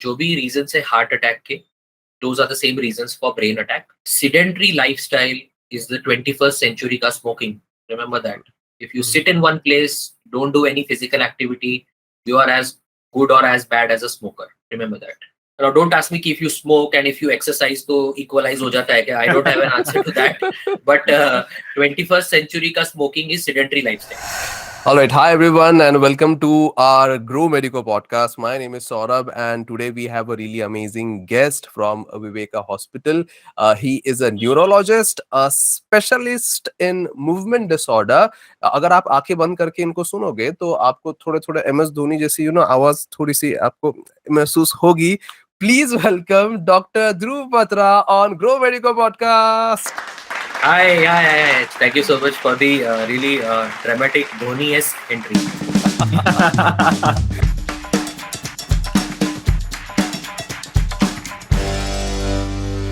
जो भी reasons है heart attack के, those are the same reasons for brain attack. Sedentary lifestyle is the 21st century ka smoking. Remember that. If you sit in one place, don't do any physical activity, you are as good or as bad as a smoker. Remember that. Now, don't ask me if you smoke and if you exercise, to equalize ho jata hai kya? I don't have an answer to that. But 21st century ka smoking is sedentary lifestyle. All right. Hi, everyone, and welcome to our Grow Medico podcast. My name is Saurabh, and today we have a really amazing guest from Viveka Hospital. He is a neurologist, a specialist in movement disorder. अगर आप आंखें बंद करके इनको सुनोगे तो आपको थोड़े थोड़े MS धोनी जैसी आवाज थोड़ी सी आपको महसूस होगी. Please welcome Dr. Dhruv Batra on Grow Medico podcast. Hi. Thank you so much for the really dramatic Dhoni-esque entry.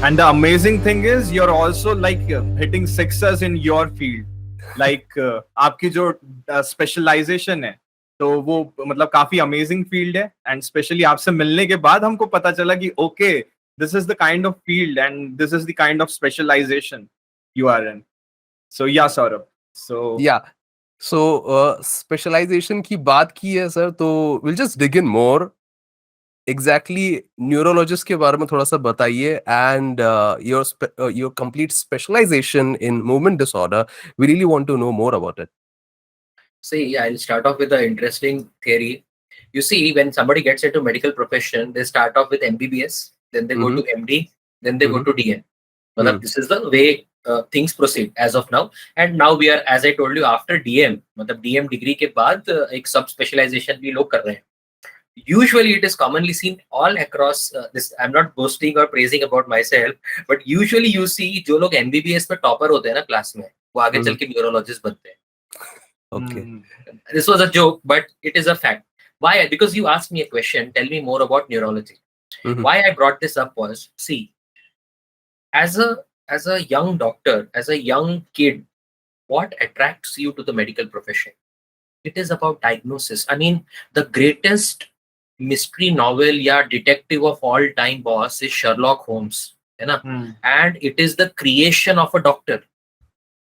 And the amazing thing is, you're also like hitting sixers in your field. Like आपकी जो specialization है, तो वो मतलब काफी amazing field है. And especially आपसे मिलने के बाद हमको पता चला कि okay, this is the kind of field and this is the kind of specialization you are in. So yeah, Saurabh. So specialization की बात की है सर, तो we'll just dig in more. Exactly, neurologist के बारे में थोड़ा सा बताइए, and your complete specialization in movement disorder. We really want to know more about it. See, I'll start off with an interesting theory. You see, when somebody gets into medical profession, they start off with MBBS, then they go to MD, then they go to DN. This is the way things proceed as of now. And now we are, as I told you, after DM, DM degree के बाद एक sub specialization भी लोग कर रहे हैं. Usually it is commonly seen all across this. I'm not boasting or praising about myself, but usually you see जो लोग MBBS में topper होते हैं ना क्लास में, वो आगे चल के neurologist बनते हैं. Okay. This was a joke, but it is a fact. Why? Because you asked me a question. Tell me more about neurology. Why I brought this up was, see, as a young doctor, as a young kid, what attracts you to the medical profession? It is about diagnosis. I mean, the greatest mystery novel या detective of all time boss is Sherlock Holmes, है ना? And it is the creation of a doctor.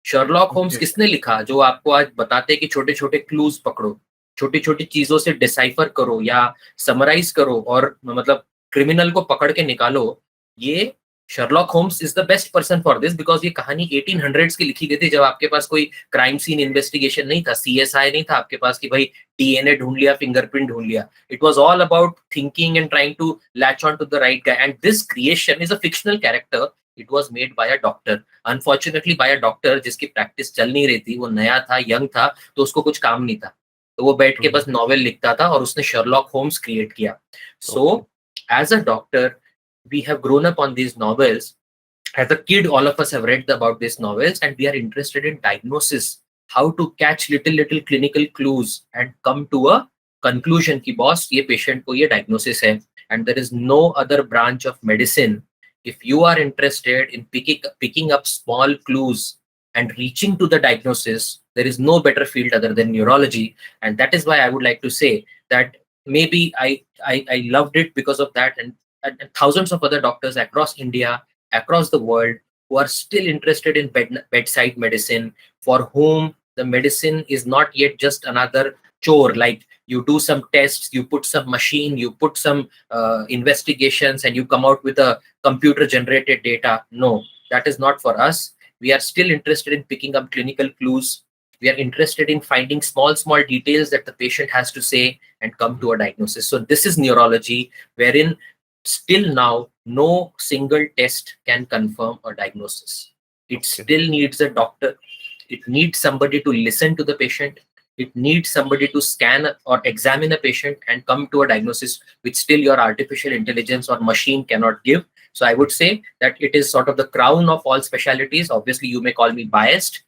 Sherlock Holmes किसने लिखा? जो आपको आज बताते हैं कि छोटे छोटे क्लूज पकड़ो, छोटी छोटी चीजों से डिसाइफर करो या समराइज करो और मतलब क्रिमिनल को पकड़ के निकालो. ये Sherlock Holmes is the best person for this because ये कहानी 1800s की लिखी गई थी, जब आपके पास कोई क्राइम सीन इन्वेस्टिगेशन नहीं था, CSI नहीं था आपके पास कि भाई DNA ढूंढ लिया, फिंगरप्रिंट ढूंढ लिया. It was all about thinking and trying to latch on to the right guy. And this creation is a fictional character. It was made by a doctor. Unfortunately, by a doctor जिसकी practice चल नहीं रही थी, वो नया था, young था, तो उसको कुछ काम नहीं था, तो वो बैठ के बस नॉवेल लिखता था और उसने Sherlock Holmes क्रिएट किया. So, as a doctor, we have grown up on these novels. As a kid, all of us have read about these novels, and we are interested in diagnosis, how to catch little clinical clues and come to a conclusion कि boss ये patient को ये diagnosis है. And there is no other branch of medicine. If you are interested in picking up small clues and reaching to the diagnosis, there is no better field other than neurology. And that is why I would like to say that maybe I loved it because of that, and thousands of other doctors across India, across the world, who are still interested in bedside medicine, for whom the medicine is not yet just another chore, like you do some tests, you put some machine, you put some investigations, and you come out with a computer generated data. No, that is not for us. We are still interested in picking up clinical clues. We are interested in finding small details that the patient has to say and come to a diagnosis. So this is neurology, wherein still now no single test can confirm a diagnosis. It still needs a doctor. It needs somebody to listen to the patient. It needs somebody to scan or examine a patient and come to a diagnosis, which still your artificial intelligence or machine cannot give. So I would say that it is sort of the crown of all specialties. Obviously, you may call me biased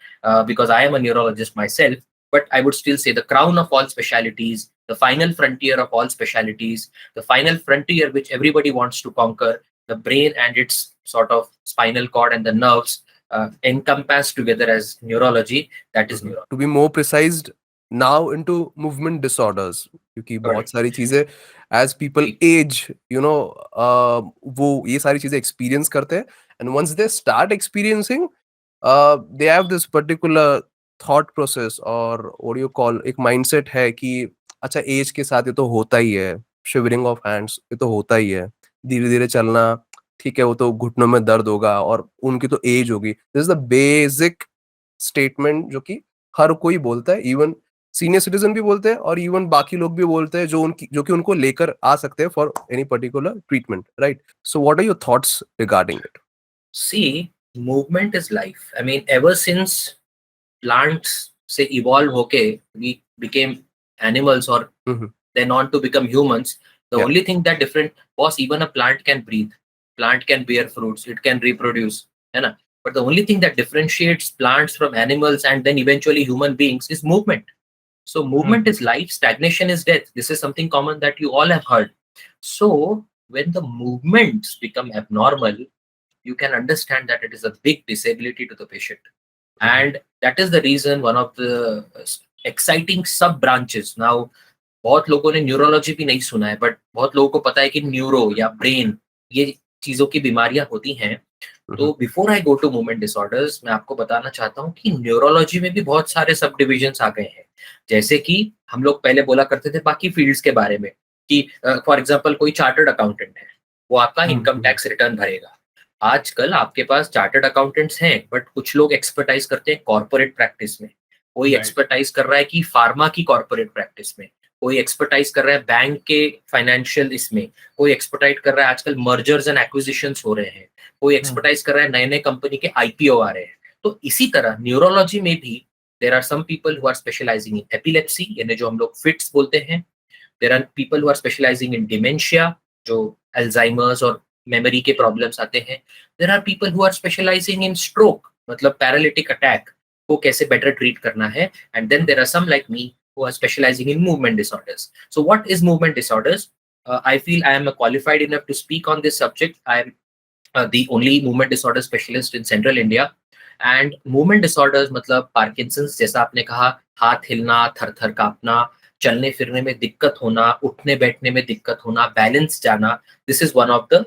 because I am a neurologist myself, but I would still say the crown of all specialties, the final frontier of all specialties, the final frontier which everybody wants to conquer, the brain and its sort of spinal cord and the nerves encompassed together as neurology. That is neurology. To be more precise, now into movement disorders, क्योंकि बहुत Correct. सारी चीजें as people See, age, वो ये सारी चीजें experience करते हैं, and once they start experiencing, they have this particular thought process, और what do you call, एक mindset है कि अच्छा एज के साथ ये तो होता ही है, शिवरिंग ऑफ हैंड्स ये तो होता ही है, धीरे धीरे चलना, ठीक है वो तो घुटनों में दर्द होगा, और उनकी तो एज होगी। This is the basic statement जो कि हर कोई बोलता है, इवन सीनियर सिटीजन भी बोलते हैं, और इवन बाकी लोग भी बोलते हैं जो कि उनको लेकर आ सकते हैं for any particular treatment, right? So what are your thoughts regarding it? see, movement is life. I mean, ever since plants say evolve, okay, we became animals or then on to become humans. The Yeah. only thing that different was even a plant can breathe, plant can bear fruits, it can reproduce, है ना? But the only thing that differentiates plants from animals and then eventually human beings is movement. So movement is life, stagnation is death. This is something common that you all have heard. So when the movements become abnormal, you can understand that it is a big disability to the patient. And that is the reason one of the exciting sub branches. Now, बहुत लोगों ने neurology भी नहीं सुना है, but बहुत लोगों को पता है कि न्यूरो या ब्रेन ये चीजों की बीमारियां होती हैं. तो before I go to movement disorders, मैं आपको बताना चाहता हूँ कि न्यूरोलॉजी में भी बहुत सारे सब डिविजन्स आ गए हैं. जैसे कि हम लोग पहले बोला करते थे बाकी फील्ड्स के बारे में कि फॉर एग्जांपल कोई चार्टर्ड अकाउंटेंट है, वो आपका इनकम टैक्स रिटर्न भरेगा. आजकल आपके पास चार्टर्ड अकाउंटेंट्स हैं, बट कुछ लोग एक्सपर्टाइज करते हैं कॉर्पोरेट प्रैक्टिस में, कोई एक्सपर्टाइज कर रहा है कि फार्मा की कॉर्पोरेट प्रैक्टिस में, कोई एक्सपर्टाइज कर रहा है बैंक के फाइनेंशियल इसमें, कोई एक्सपर्टाइज कर रहा है आजकल मर्जर्स एंड एक्विजिशंस हो रहे हैं, कोई एक्सपर्टाइज कर रहा है नए नए कंपनी के आईपीओ आ रहे हैं. तो इसी तरह न्यूरोलॉजी में भी there are some people who are specialising in epilepsy, यानी जो हम लोग फिट्स बोलते हैं. There are people who are specialising in dementia, जो अल्जाइमर्स और मेमोरी के प्रॉब्लम्स आते हैं. There are people who are specialising in stroke, मतलब पैरालिटिक अटैक को कैसे बेटर ट्रीट करना है. And then there are some like me who are specializing in movement disorders. So what is movement disorders? I feel I am qualified enough to speak on this subject. I am the only movement disorder specialist in central India. And movement disorders मतलब Parkinson's, जैसा आपने कहा, हाथ हिलना, थर-थर कांपना, चलने फिरने में दिक्कत होना, उठने बैठने में दिक्कत होना, बैलेंस जाना. This is one of the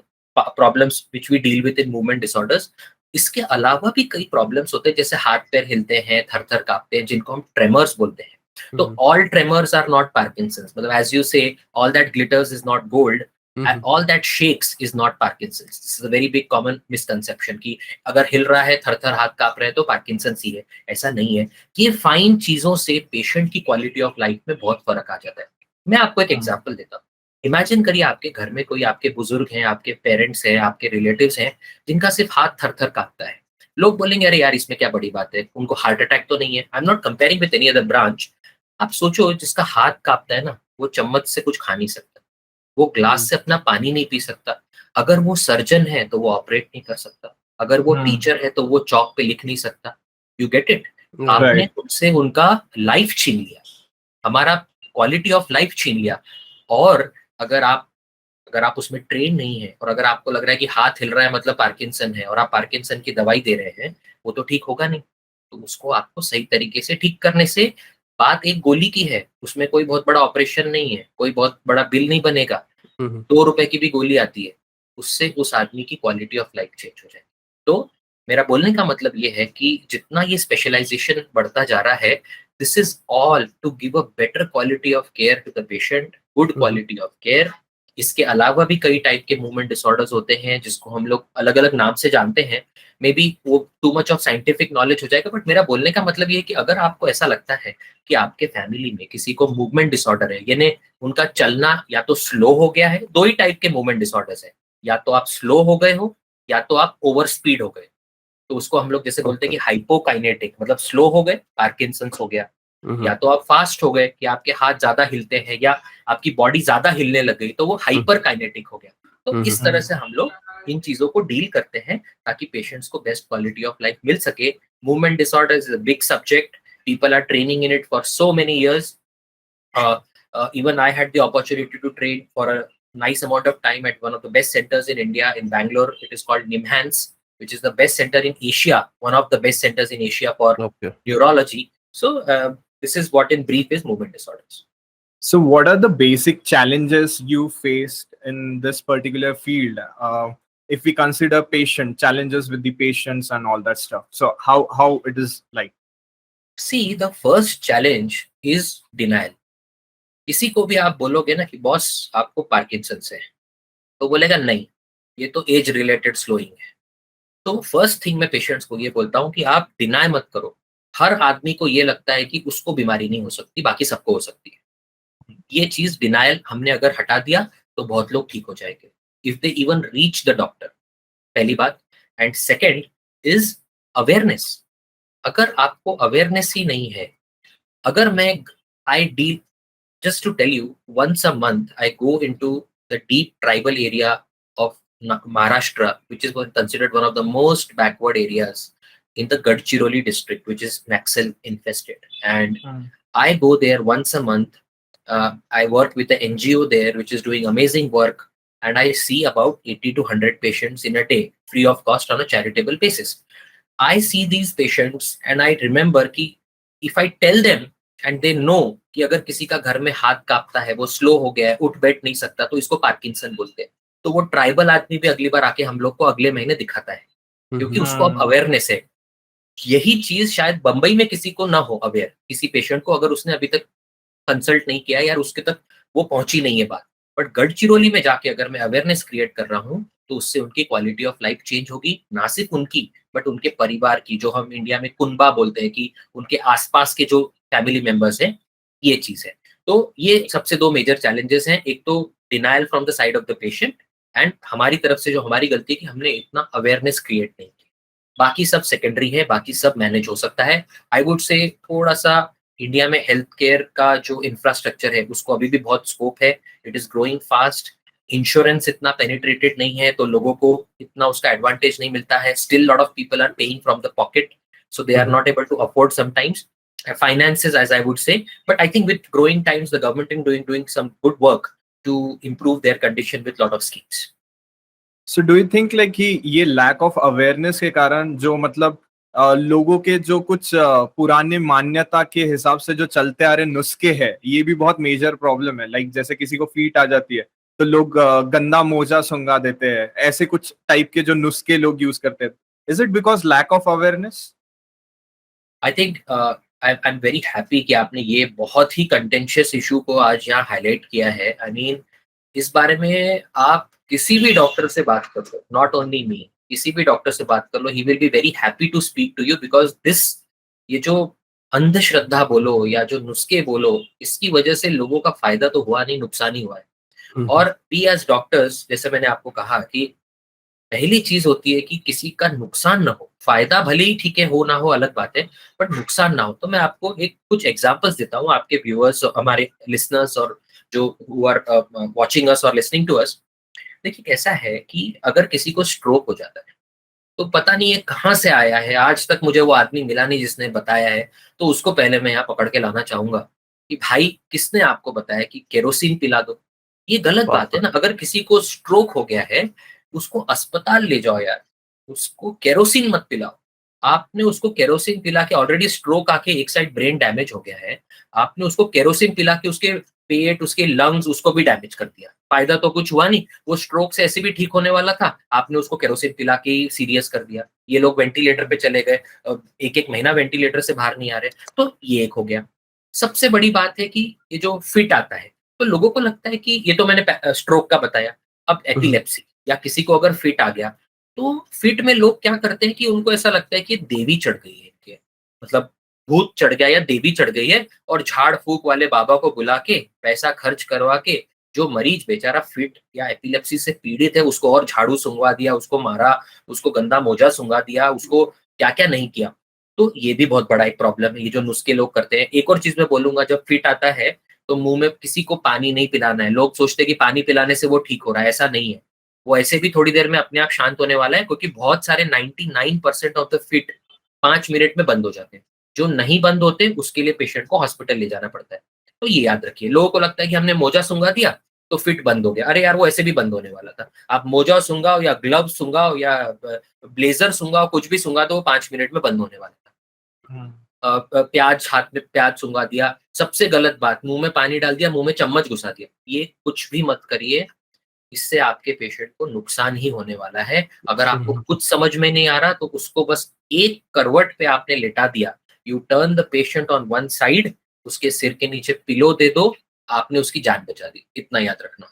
problems which we deal with in movement disorders. इसके अलावा भी कई प्रॉब्लम्स होते हैं, जैसे हाथ पैर हिलते हैं, थर-थर कांपते हैं, जिनको हम ट्रेमर्स बोलते हैं. So all tremors are not Parkinson's. But as you say, all that glitters is not gold, and all that shakes is not Parkinson's. This is a very big common misconception कि अगर हिल रहा है, थर-थर हाथ कांप रहे हैं तो Parkinson's ही है. ऐसा नहीं है. ये फाइन चीजों से पेशेंट की क्वालिटी ऑफ लाइफ में बहुत फर्क आ जाता है. मैं आपको एक एग्जांपल देता हूँ. इमेजिन करिए आपके घर में कोई आपके बुजुर्ग हैं, आपके पेरेंट्स हैं, आपके रिलेटिव्स हैं, जिनका सिर्फ हाथ थर-थर कांपता है. लोग बोलेंगे अरे यार इसमें क्या बड़ी बात है, उनको हार्ट अटैक तो नहीं है. I am not comparing with any other branch. आप सोचो, जिसका हाथ कांपता है ना, वो चम्मच से कुछ खा नहीं सकता, वो ग्लास से अपना पानी नहीं पी सकता. अगर वो सर्जन है तो वो ऑपरेट नहीं कर सकता, अगर वो टीचर है तो वो चौक पे लिख नहीं सकता. You get it? आपने उनसे उनका लाइफ छीन लिया, हमारा क्वालिटी ऑफ लाइफ छीन लिया. और अगर आप उसमें ट्रेन नहीं है, और अगर आपको लग रहा है कि हाथ हिल रहा है मतलब पार्किंसन है, और आप पार्किंसन की दवाई दे रहे हैं, वो तो ठीक होगा नहीं. तो उसको आपको सही तरीके से ठीक करने से, बात एक गोली की है, उसमें कोई बहुत बड़ा ऑपरेशन नहीं है, कोई बहुत बड़ा बिल नहीं बनेगा. 2 रुपए की भी गोली आती है, उससे उस आदमी की क्वालिटी ऑफ लाइफ चेंज हो जाए. तो मेरा बोलने का मतलब ये है कि जितना ये स्पेशलाइजेशन बढ़ता जा रहा है, this is all to give a better quality of care to the patient, good quality of care. इसके अलावा भी कई टाइप के मूवमेंट डिसऑर्डर्स होते हैं जिसको हम लोग अलग अलग नाम से जानते हैं. मे बी वो too much of scientific knowledge हो जाएगा, बट मेरा बोलने का मतलब ये है कि अगर आपको ऐसा लगता है कि आपके फैमिली में किसी को मूवमेंट डिसऑर्डर है, यानी उनका चलना या तो स्लो हो गया है. 2 ही टाइप के मूवमेंट डिसऑर्डर्स है, या तो आप स्लो हो गए हो या तो आप ओवर स्पीड हो गए. तो उसको हम लोग जैसे बोलते हैं कि हाइपोकाइनेटिक, मतलब स्लो हो गए, पार्किंसंस हो गया. या तो आप फास्ट हो गए कि आपके हाथ ज्यादा हिलते हैं या आपकी बॉडी ज्यादा हिलने लग गई, तो वो हाइपर काइनेटिक हो गया. तो इस तरह से हम लोग इन चीजों को डील करते हैं ताकि पेशेंट्स को बेस्ट क्वालिटी ऑफ लाइफ मिल सके. Movement disorders is a big subject. People are training in it for so many years. Even I had the opportunity to train for a nice amount of time at one of the best centers in India, in Bangalore. It is called NIMHANS, which is the best center in Asia, one of the best centers in Asia for neurology. So This is what in brief is movement disorders. So what are the basic challenges you faced in this particular field? If we consider challenges with the patients and all that stuff, so how it is like? See, the first challenge is denial. किसी को भी आप बोलोगे ना कि boss आपको Parkinson's है, तो बोलेगा नहीं, ये तो एज रिलेटेड स्लोइंग है. तो फर्स्ट थिंग मैं पेशेंट्स को ये बोलता हूँ कि आप डिनाई मत करो. हर आदमी को ये लगता है कि उसको बीमारी नहीं हो सकती, बाकी सबको हो सकती है. ये चीज डिनायल हमने अगर हटा दिया तो बहुत लोग ठीक हो जाएंगे, if they even reach the doctor. पहली बात. And second is awareness. अगर आपको अवेयरनेस ही नहीं है, अगर मैं I deal just to tell you, once a month I go into the deep tribal area of Maharashtra, which is considered one of the most backward areas in the Gadchiroli district, which is Naxal infested. And I go there once a month. I work with the NGO there, which is doing amazing work. And I see about 80 to 100 patients in a day, free of cost on a charitable basis. I see these patients and I remember कि if I tell them and they know कि अगर किसी का घर में हाथ कांपता है, वो स्लो हो गया है, उठ बैठ नहीं सकता, तो इसको पार्किंसन बोलते हैं. तो वो ट्राइबल आदमी भी अगली बार आके हम लोग को अगले महीने दिखाता है, क्योंकि उसको अब अवेयरनेस है. यही चीज शायद बंबई में किसी को ना हो अवेयर, किसी पेशेंट को, अगर उसने अभी तक कंसल्ट नहीं किया यार, उसके तक वो पहुंची नहीं है बात. बट गढ़चिरौली में जाके अगर मैं अवेयरनेस क्रिएट कर रहा हूँ, तो उससे उनकी क्वालिटी ऑफ लाइफ चेंज होगी. ना सिर्फ उनकी, बट उनके परिवार की, जो हम इंडिया में कुनबा बोलते हैं, कि उनके आसपास के जो फैमिली मेंबर्स हैं. ये चीज है. तो ये सबसे दो मेजर चैलेंजेस हैं. एक तो denial from the side of the patient, and हमारी तरफ से जो हमारी गलती है कि हमने इतना अवेयरनेस क्रिएट नहीं की. बाकी सब सेकेंडरी है, बाकी सब मैनेज हो सकता है. आई वुड से थोड़ा सा इंडिया में हेल्थ केयर का जो इंफ्रास्ट्रक्चर है, उसको अभी भी बहुत स्कोप है. It is growing fast. Insurance इतना पेनिट्रेटेड नहीं है, तो लोगों को इतना उसका एडवांटेज नहीं मिलता है. Still lot of people are paying from the pocket, so they are not able to afford sometimes finances, as I would say. But I think with growing times, the government is doing some good work to improve their condition with lot of schemes. So do you think like ये lack of awareness के कारण जो मतलब लोगों के जो कुछ पुराने मान्यता के हिसाब से जो चलते आ रहे नुस्खे हैं, ये भी बहुत मेजर प्रॉब्लम है. लाइक जैसे किसी को फीट आ जाती है तो लोग गंदा मोजा सुंगा देते हैं, ऐसे कुछ टाइप के जो नुस्खे लोग यूज करते हैं. Is it because lack of awareness? I think I'm very happy कि आपने ये बहुत ही कंटेंशियस इशू को आज यहाँ हाईलाइट किया है. आई मीन, इस बारे में आप किसी भी डॉक्टर से बात कर लो, नॉट ओनली मी, किसी भी डॉक्टर से बात कर लो, he will be very happy to speak to you, because this, ये जो अंधश्रद्धा बोलो या जो नुस्खे बोलो, इसकी वजह से लोगों का फायदा तो हुआ नहीं, नुकसान ही हुआ है. और वी एज डॉक्टर्स, जैसे मैंने आपको कहा कि पहली चीज होती है कि किसी का नुकसान ना हो. फायदा भले ही ठीक है, हो ना हो अलग बात है, बट नुकसान ना हो. तो मैं आपको कुछ एग्जांपल्स देता हूँ, आपके व्यूअर्स, हमारे लिसनर्स, और जो हु आर वाचिंग अस और लिसनिंग टू अस. देखिए कैसा है कि अगर किसी को स्ट्रोक हो जाता है, तो पता नहीं है कहाँ से आया है, आज तक मुझे वो आदमी मिला नहीं जिसने बताया है. तो उसको पहले मैं यहाँ पकड़ के लाना चाहूंगा कि भाई, किसने आपको बताया कि केरोसिन पिला दो. ये गलत बात है ना. अगर किसी को स्ट्रोक हो गया है, उसको अस्पताल ले जाओ यार, उसको केरोसिन मत पिलाओ. आपने उसको केरोसिन पिला के, ऑलरेडी स्ट्रोक आके एक साइड ब्रेन डैमेज हो गया है, आपने उसको केरोसिन पिला के उसके पेट, उसके लंग्स, उसको भी डैमेज कर दिया. फायदा तो कुछ हुआ नहीं. वो स्ट्रोक से ऐसे भी ठीक होने वाला था, आपने उसको केरोसिन पिला के सीरियस कर दिया. ये लोग वेंटिलेटर पे चले गए, एक एक महीना वेंटिलेटर से बाहर नहीं आ रहे. तो ये एक हो गया. सबसे बड़ी बात है कि ये जो फिट आता है, तो लोगों को लगता है कि ये तो मैंने स्ट्रोक का बताया. अब एपिलेप्सी या किसी को अगर फिट आ गया, तो फिट में लोग क्या करते हैं कि उनको ऐसा लगता है कि देवी चढ़ गई है इनके, मतलब भूत चढ़ गया या देवी चढ़ गई है, और झाड़ फूक वाले बाबा को बुला के पैसा खर्च करवा के जो मरीज बेचारा फिट या एपिलेप्सी से पीड़ित है, उसको और झाड़ू सुंगवा दिया, उसको मारा, उसको गंदा मोजा सुंगा दिया, उसको क्या क्या नहीं किया. तो ये भी बहुत बड़ा एक प्रॉब्लम है, ये जो नुस्खे लोग करते हैं. एक और चीज मैं बोलूंगा, जब फिट आता है तो मुंह में किसी को पानी नहीं पिलाना है. लोग सोचते हैं कि पानी पिलाने से वो ठीक हो रहा है, ऐसा नहीं है. वो ऐसे भी थोड़ी देर में अपने आप शांत होने वाला है, क्योंकि बहुत सारे 99% ऑफ द फिट 5 मिनट में बंद हो जाते हैं. जो नहीं बंद होते, उसके लिए पेशेंट को हॉस्पिटल ले जाना पड़ता है. तो ये याद रखिए. लोगों को लगता है कि हमने मोजा सुंगा दिया तो फिट बंद हो गया. अरे यार, वो ऐसे भी बंद होने वाला था. आप मोजा सुंगाओ या ग्लव सुंगाओ या ब्लेजर सुंगाओ, कुछ भी सुंगा, तो वो 5 मिनट में बंद होने वाला था. प्याज, हाथ में प्याज सूंघा दिया, सबसे गलत बात, मुंह में पानी डाल दिया, मुंह में चम्मच घुसा दिया, ये कुछ भी मत करिए। इससे आपके पेशेंट को नुकसान ही होने वाला है। अगर आपको कुछ समझ में नहीं आ रहा तो उसको बस एक करवट पे आपने लेटा दिया, U turn the patient on one side, उसके सिर के नीचे पिलो दे दो, आपने उसकी जान बचा दी, इतना याद रखना।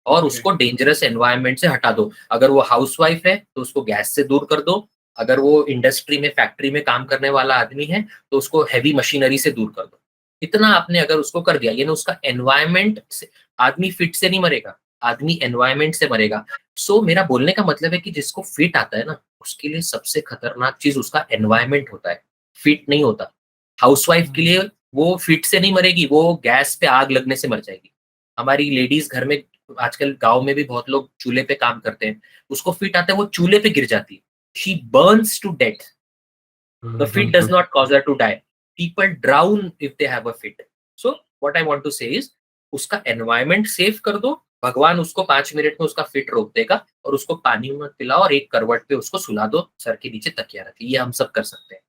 और उसको डेंजरस एनवायरनमेंट से हटा दो। अगर वो हाउसवाइफ है तो उसको गैस से दूर कर दो, अगर वो इंडस्ट्री में, फैक्ट्री में काम करने वाला आदमी है तो उसको हैवी मशीनरी से दूर कर दो। इतना आपने अगर उसको कर दिया, यानी उसका एनवायरनमेंट से, आदमी फिट से नहीं मरेगा, आदमी एनवायरनमेंट से मरेगा। सो मेरा बोलने का मतलब है कि जिसको फिट आता है ना, उसके लिए सबसे खतरनाक चीज उसका एनवायरनमेंट होता है, फिट नहीं होता। हाउसवाइफ के लिए वो फिट से नहीं मरेगी, वो गैस पे आग लगने से मर जाएगी। हमारी लेडीज घर में, आजकल गांव में भी बहुत लोग चूल्हे पे काम करते हैं, उसको फिट आता है, वो चूल्हे पे गिर जाती है, she burns to death. The fit does not cause her to die. People drown if they have a fit. So what I want to say is, उसका एनवायरनमेंट सेफ कर दो, भगवान उसको 5 मिनट में उसका फिट रोक देगा, और उसको पानी मत पिलाओ और एक करवट पे उसको सुला दो, सर के नीचे तकिया रखे, ये हम सब कर सकते हैं।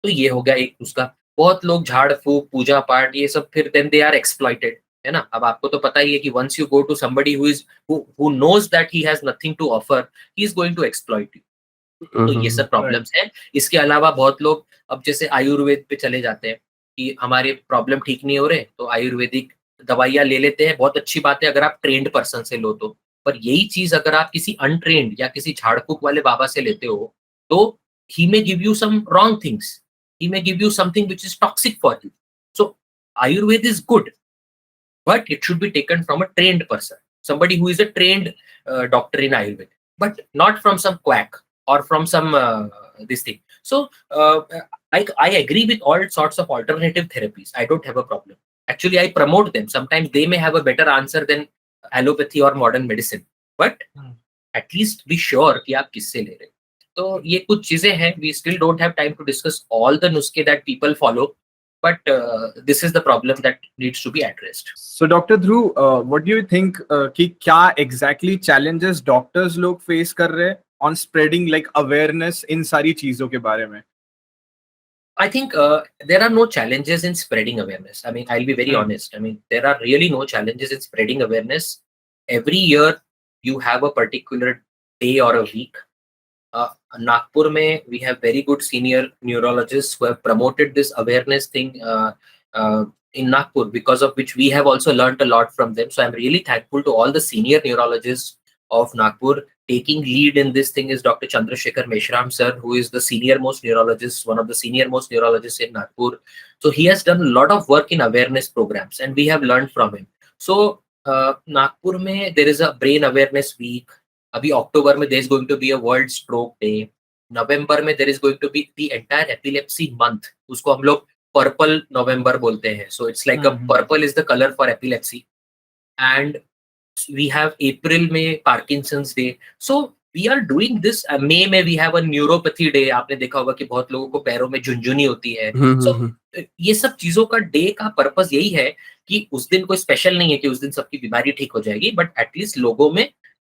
तो ये हो गया एक उसका। बहुत लोग झाड़ फूक, पूजा पाठ, ये सब, फिर देन दे आर एक्सप्लॉइटेड, है ना। अब आपको तो पता ही है कि once you go to somebody who knows that he has nothing to offer, he is going to exploit you. तो ये सब प्रॉब्लम्स हैं। इसके अलावा बहुत लोग अब जैसे आयुर्वेद पे चले जाते हैं कि हमारे प्रॉब्लम ठीक नहीं हो रहे, तो आयुर्वेदिक दवाइयाँ ले लेते हैं। बहुत अच्छी बात है अगर आप ट्रेंड पर्सन से लो तो, पर यही चीज अगर आप किसी अनट्रेंड या किसी झाड़ फूक वाले बाबा से लेते हो तो he may give you some wrong things, he may give you something which is toxic for you. So Ayurveda is good, but it should be taken from a trained person, somebody who is a trained doctor in Ayurveda, but not from some quack or from some this thing. So I agree with all sorts of alternative therapies. I don't have a problem. Actually, I promote them. Sometimes they may have a better answer than allopathy or modern medicine, but at least be sure कि आप किससे ले रहे हैं। तो ये कुछ चीजें हैं। We still don't have time to discuss all the नुस्खे that people follow, but this is the problem that needs to be addressed. So Dr. Dhruv, what do you think कि क्या exactly challenges doctors लोग face कर रहे हैं on spreading like awareness इन सारी चीजों के बारे में? I think there are no challenges in spreading awareness. I mean, I'll be very honest. I mean, there are really no challenges in spreading awareness. Every year you have a particular day or a week. Nagpur mein, we have very good senior neurologists who have promoted this awareness thing in Nagpur, because of which we have also learned a lot from them. So I'm really thankful to all the senior neurologists of Nagpur. Taking lead in this thing is Dr. Chandrasekhar Meshram sir, who is the senior most neurologist, one of the senior most neurologists in Nagpur. So he has done a lot of work in awareness programs and we have learned from him. So Nagpur mein there is a brain awareness week. अभी अक्टूबर में there is going to be a World Stroke Day. नवंबर में there is going to be the entire epilepsy month. उसको हम लोग purple नवंबर बोलते हैं. So it's like a purple is the color for epilepsy. And we have April में Parkinson's Day. So we are doing this. May में we have a neuropathy day. आपने देखा होगा कि बहुत लोगों को पैरों में झुनझुनी होती है. So ये सब चीजों का डे का पर्पस यही है कि उस दिन कोई स्पेशल नहीं है कि उस दिन सबकी बीमारी ठीक हो जाएगी, बट एटलीस्ट लोगों में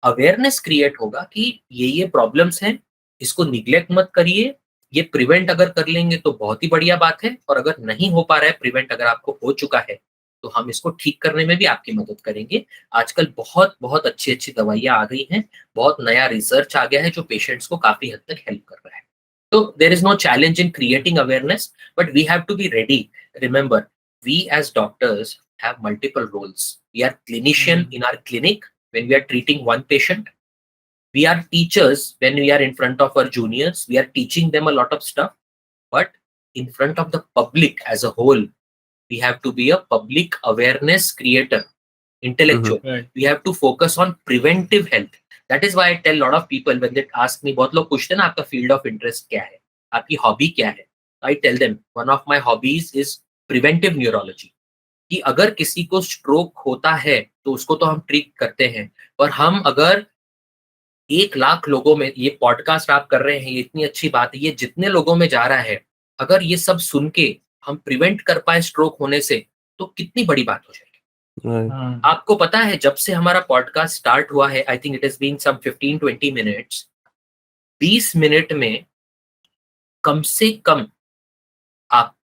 अवेयरनेस क्रिएट होगा कि ये प्रॉब्लम्स हैं, इसको निग्लेक्ट मत करिए। ये प्रिवेंट अगर कर लेंगे तो बहुत ही बढ़िया बात है, और अगर नहीं हो पा रहा है प्रिवेंट, अगर आपको हो चुका है तो हम इसको ठीक करने में भी आपकी मदद करेंगे। आजकल बहुत बहुत अच्छी अच्छी दवाइयाँ आ गई हैं, बहुत नया रिसर्च आ गया है जो पेशेंट्स को काफी हद तक हेल्प कर रहा है। तो there is no challenge in creating awareness, but we have to be ready. Remember, we as doctors have multiple roles. We are clinician in our clinic when we are treating one patient. We are teachers when we are in front of our juniors. We are teaching them a lot of stuff. But in front of the public as a whole, we have to be a public awareness creator, intellectual. Right. We have to focus on preventive health. That is why I tell a lot of people when they ask me, बहुत लोग पूछते हैं ना आपका field of interest क्या है, आपकी hobby क्या है? I tell them one of my hobbies is preventive neurology. कि अगर किसी को स्ट्रोक होता है तो उसको तो हम ट्रीट करते हैं, पर हम अगर 1 लाख लोगों में, ये पॉडकास्ट आप कर रहे हैं, ये इतनी अच्छी बात है, ये जितने लोगों में जा रहा है, अगर ये सब सुन के हम प्रिवेंट कर पाए स्ट्रोक होने से, तो कितनी बड़ी बात हो जाएगी। आपको पता है जब से हमारा पॉडकास्ट स्टार्ट हुआ है, I think it is been some 15-20 minutes, 20 minute में कम से कम आप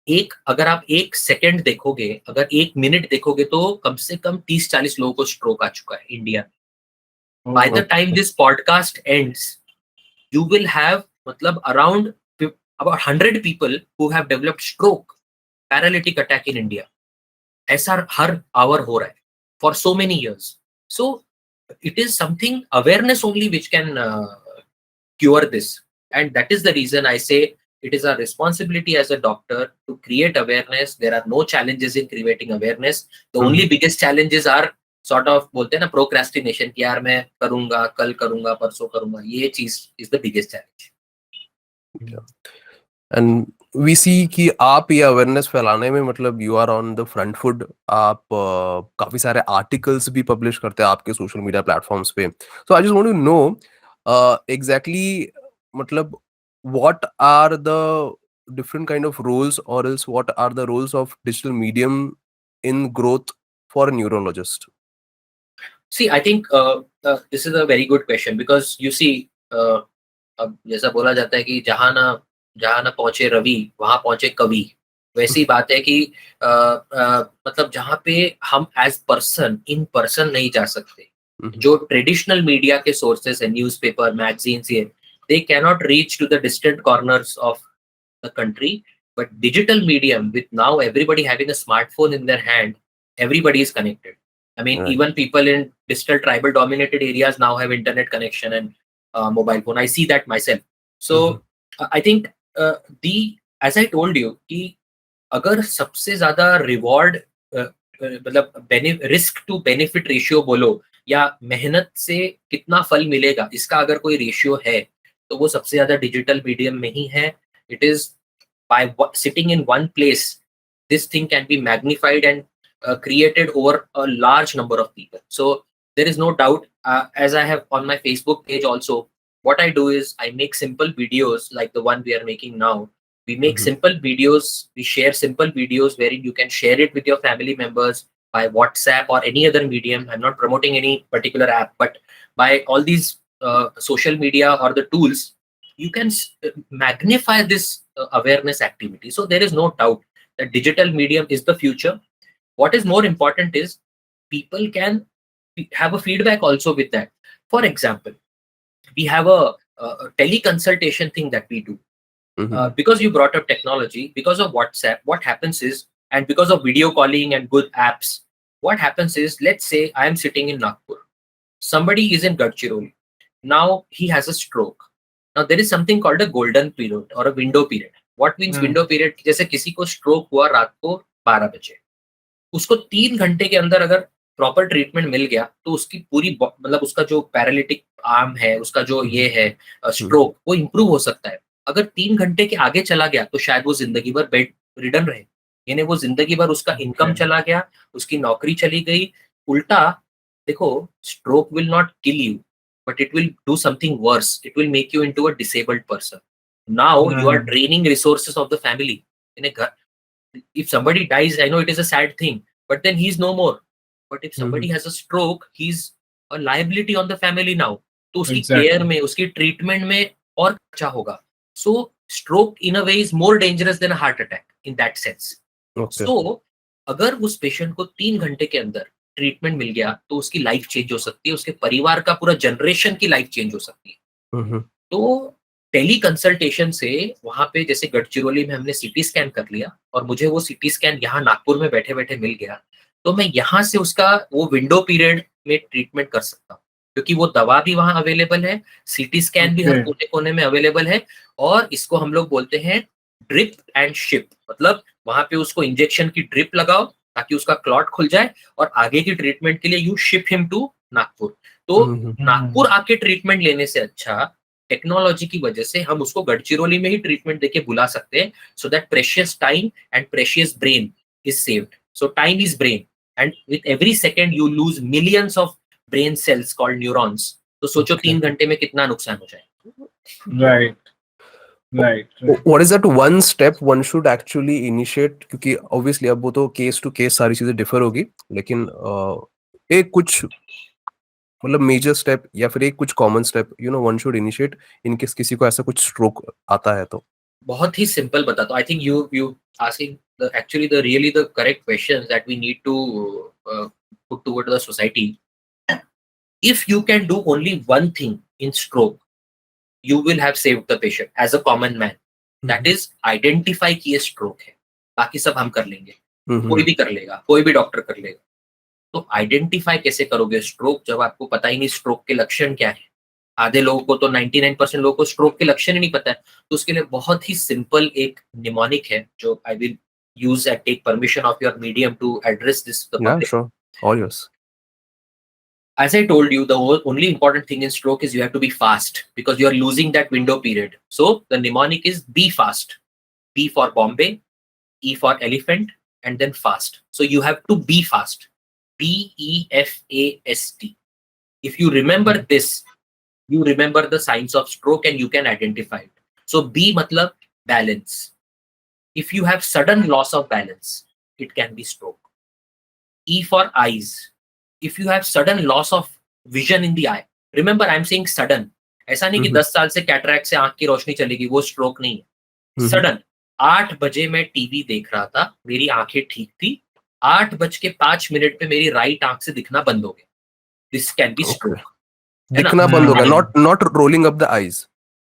अगर आप 1 सेकंड देखोगे, अगर 1 मिनट देखोगे, तो कम से कम 30-40 लोगों को स्ट्रोक आ चुका है India. By the time this podcast ends, you will have मतलब around about 100 people who have developed stroke, paralytic attack in India. ऐसा हर hour हो रहा है for so many years. So it is something, awareness only which can cure this, and that is the reason I say it is our responsibility as a doctor to create awareness. There are no challenges in creating awareness. The only biggest challenges are sort of बोलते हैं ना procrastination, कि यार मैं करूंगा, कल करूंगा, परसों करूंगा, ये चीज is the biggest challenge. And we see कि आप ये अवेयरनेस फैलाने में मतलब you are on the front foot. आप काफी सारे आर्टिकल्स भी पब्लिश करते हैं आपके सोशल मीडिया प्लेटफॉर्म्स पे। So I just want to know exactly मतलब what are the different kind of roles और else what are the roles of digital medium in growth for a neurologist? See, I think this is a very good question, because you see, अब जैसा बोला जाता है कि जहाँ ना पहुंचे रवि, वहां पहुंचे कवि। वैसी बात है कि मतलब जहाँ पे हम एज पर्सन इन पर्सन नहीं जा सकते, जो ट्रेडिशनल मीडिया के सोर्सेस है, न्यूज़पेपर, मैगजीन्स, ये they cannot reach to the distant corners of the country. But digital medium, with now everybody having a smartphone in their hand, everybody is connected. I mean, Right. even people in distal tribal dominated areas now have internet connection and mobile phone. I see that myself. So I think the as I told you कि अगर सबसे ज्यादा reward मतलब risk to benefit ratio बोलो, या मेहनत से कितना फल मिलेगा, इसका अगर कोई रेशियो है, तो वो सबसे ज्यादा डिजिटल मीडियम में ही है. It is by sitting in one place, this thing can be magnified and created over a large number of people. So there is no doubt, as I have on my Facebook page also, what I do is I make simple videos like the one we are making now. We make simple videos, we share simple videos wherein you can share it with your family members by WhatsApp or any other medium. I'm not promoting any particular app, but by all these social media or the tools, you can magnify this awareness activity. So there is no doubt that digital medium is the future. What is more important is people can have a feedback also with that. For example, we have a teleconsultation thing that we do. Because you brought up technology, because of WhatsApp, what happens is, and because of video calling and good apps, what happens is, let's say I am sitting in Nagpur, somebody is in Gadchiroli, now he has a stroke. Now there is something called a golden period or a window period. What means window period? जैसे किसी को stroke हुआ रात को 12 बजे, उसको 3 घंटे के अंदर अगर प्रॉपर ट्रीटमेंट मिल गया, तो उसकी पूरी मतलब उसका जो पैरालिटिक आर्म है, उसका जो ये है स्ट्रोक, वो इम्प्रूव हो सकता है. अगर 3 घंटे के आगे चला गया, तो शायद वो जिंदगी भर बेड रिडन रहे, यानी वो जिंदगी भर उसका इनकम चला गया, उसकी नौकरी चली गई. उल्टा देखो, stroke will not kill you, but it will do something worse. It will make you into a disabled person. Now you are draining resources of the family. If somebody dies, I know it is a sad thing, but then he's no more. But if somebody has a stroke, he's a liability on the family now. तो उसकी care में, उसकी treatment में और अच्छा होगा. So stroke in a way is more dangerous than a heart attack in that sense. So अगर उस पेशेंट को 3 घंटे के अंदर ट्रीटमेंट मिल गया, तो उसकी लाइफ चेंज हो सकती है, उसके परिवार का पूरा जनरेशन की लाइफ चेंज हो सकती है. तो टेली कंसल्टेशन से वहां पे, जैसे गढ़चिरौली में हमने सीटी स्कैन कर लिया, और मुझे वो सीटी स्कैन यहाँ नागपुर में बैठे बैठे मिल गया, तो मैं यहाँ से उसका वो विंडो पीरियड में ट्रीटमेंट कर सकता हूँ, क्योंकि वो दवा भी वहां अवेलेबल है, सीटी स्कैन भी हर कोने कोने में अवेलेबल है. और इसको हम लोग बोलते हैं ड्रिप एंड शिप. मतलब वहां पे उसको इंजेक्शन की ड्रिप लगाओ ताकि उसका क्लॉट खुल जाए, और आगे की ट्रीटमेंट के लिए you ship him to Nagpur. तो नागपुर आके ट्रीटमेंट लेने से अच्छा टेक्नोलॉजी की वजह से हम उसको गढ़चिरौली में ही ट्रीटमेंट देके बुला सकते हैं, so that precious time and precious brain is saved. So time is brain, and with every second you lose millions of brain cells called neurons. तो सोचो 3 घंटे में कितना नुकसान हो जाए. Right. What is that one step one should actually initiate? क्योंकि obviously अब वो तो केस टू केस सारी चीजें डिफर होगी, लेकिन एक कुछ मतलब मेजर स्टेप या फिर एक कुछ common step one should initiate in case किसी को ऐसा कुछ स्ट्रोक आता है तो. बहुत ही सिंपल बताता हूँ. I think you asking the really the correct questions that we need to put toward the society. If you can do only one thing in stroke, you will have saved the patient as a common man. That is identify कि ये stroke है. बाकी सब हम कर लेंगे. कोई भी कर लेगा, कोई भी डॉक्टर कर लेगा. तो आइडेंटिफाई कैसे करोगे स्ट्रोक जब आपको पता ही नहीं स्ट्रोक के लक्षण क्या है? आधे लोगों को तो 99% लोगों को स्ट्रोक के लक्षण ही नहीं पता है. तो उसके लिए बहुत ही सिंपल एक निमोनिक है जो I will use and take permission of your medium to address this to the Yeah, public. sure. All yours. As I told you, the only important thing in stroke is you have to be fast because you are losing that window period. So the mnemonic is be fast. B for Bombay, E for elephant, and then fast. So you have to be fast. BEFAST. If you remember this, you remember the signs of stroke and you can identify it. So B matlab balance. If you have sudden loss of balance, it can be stroke. E for eyes. If you have sudden loss of vision in the eye, remember I'm saying sudden. ऐसा नहीं कि 10 साल से cataract से आंख की रोशनी चलेगी, वो स्ट्रोक नहीं है. सडन 8 बजे मैं टीवी देख रहा था, मेरी आंखें ठीक थी, 8:05 पे मेरी राइट आंख से दिखना बंद हो गया. This can be stroke. दिखना बंद हो गया, not rolling up the eyes.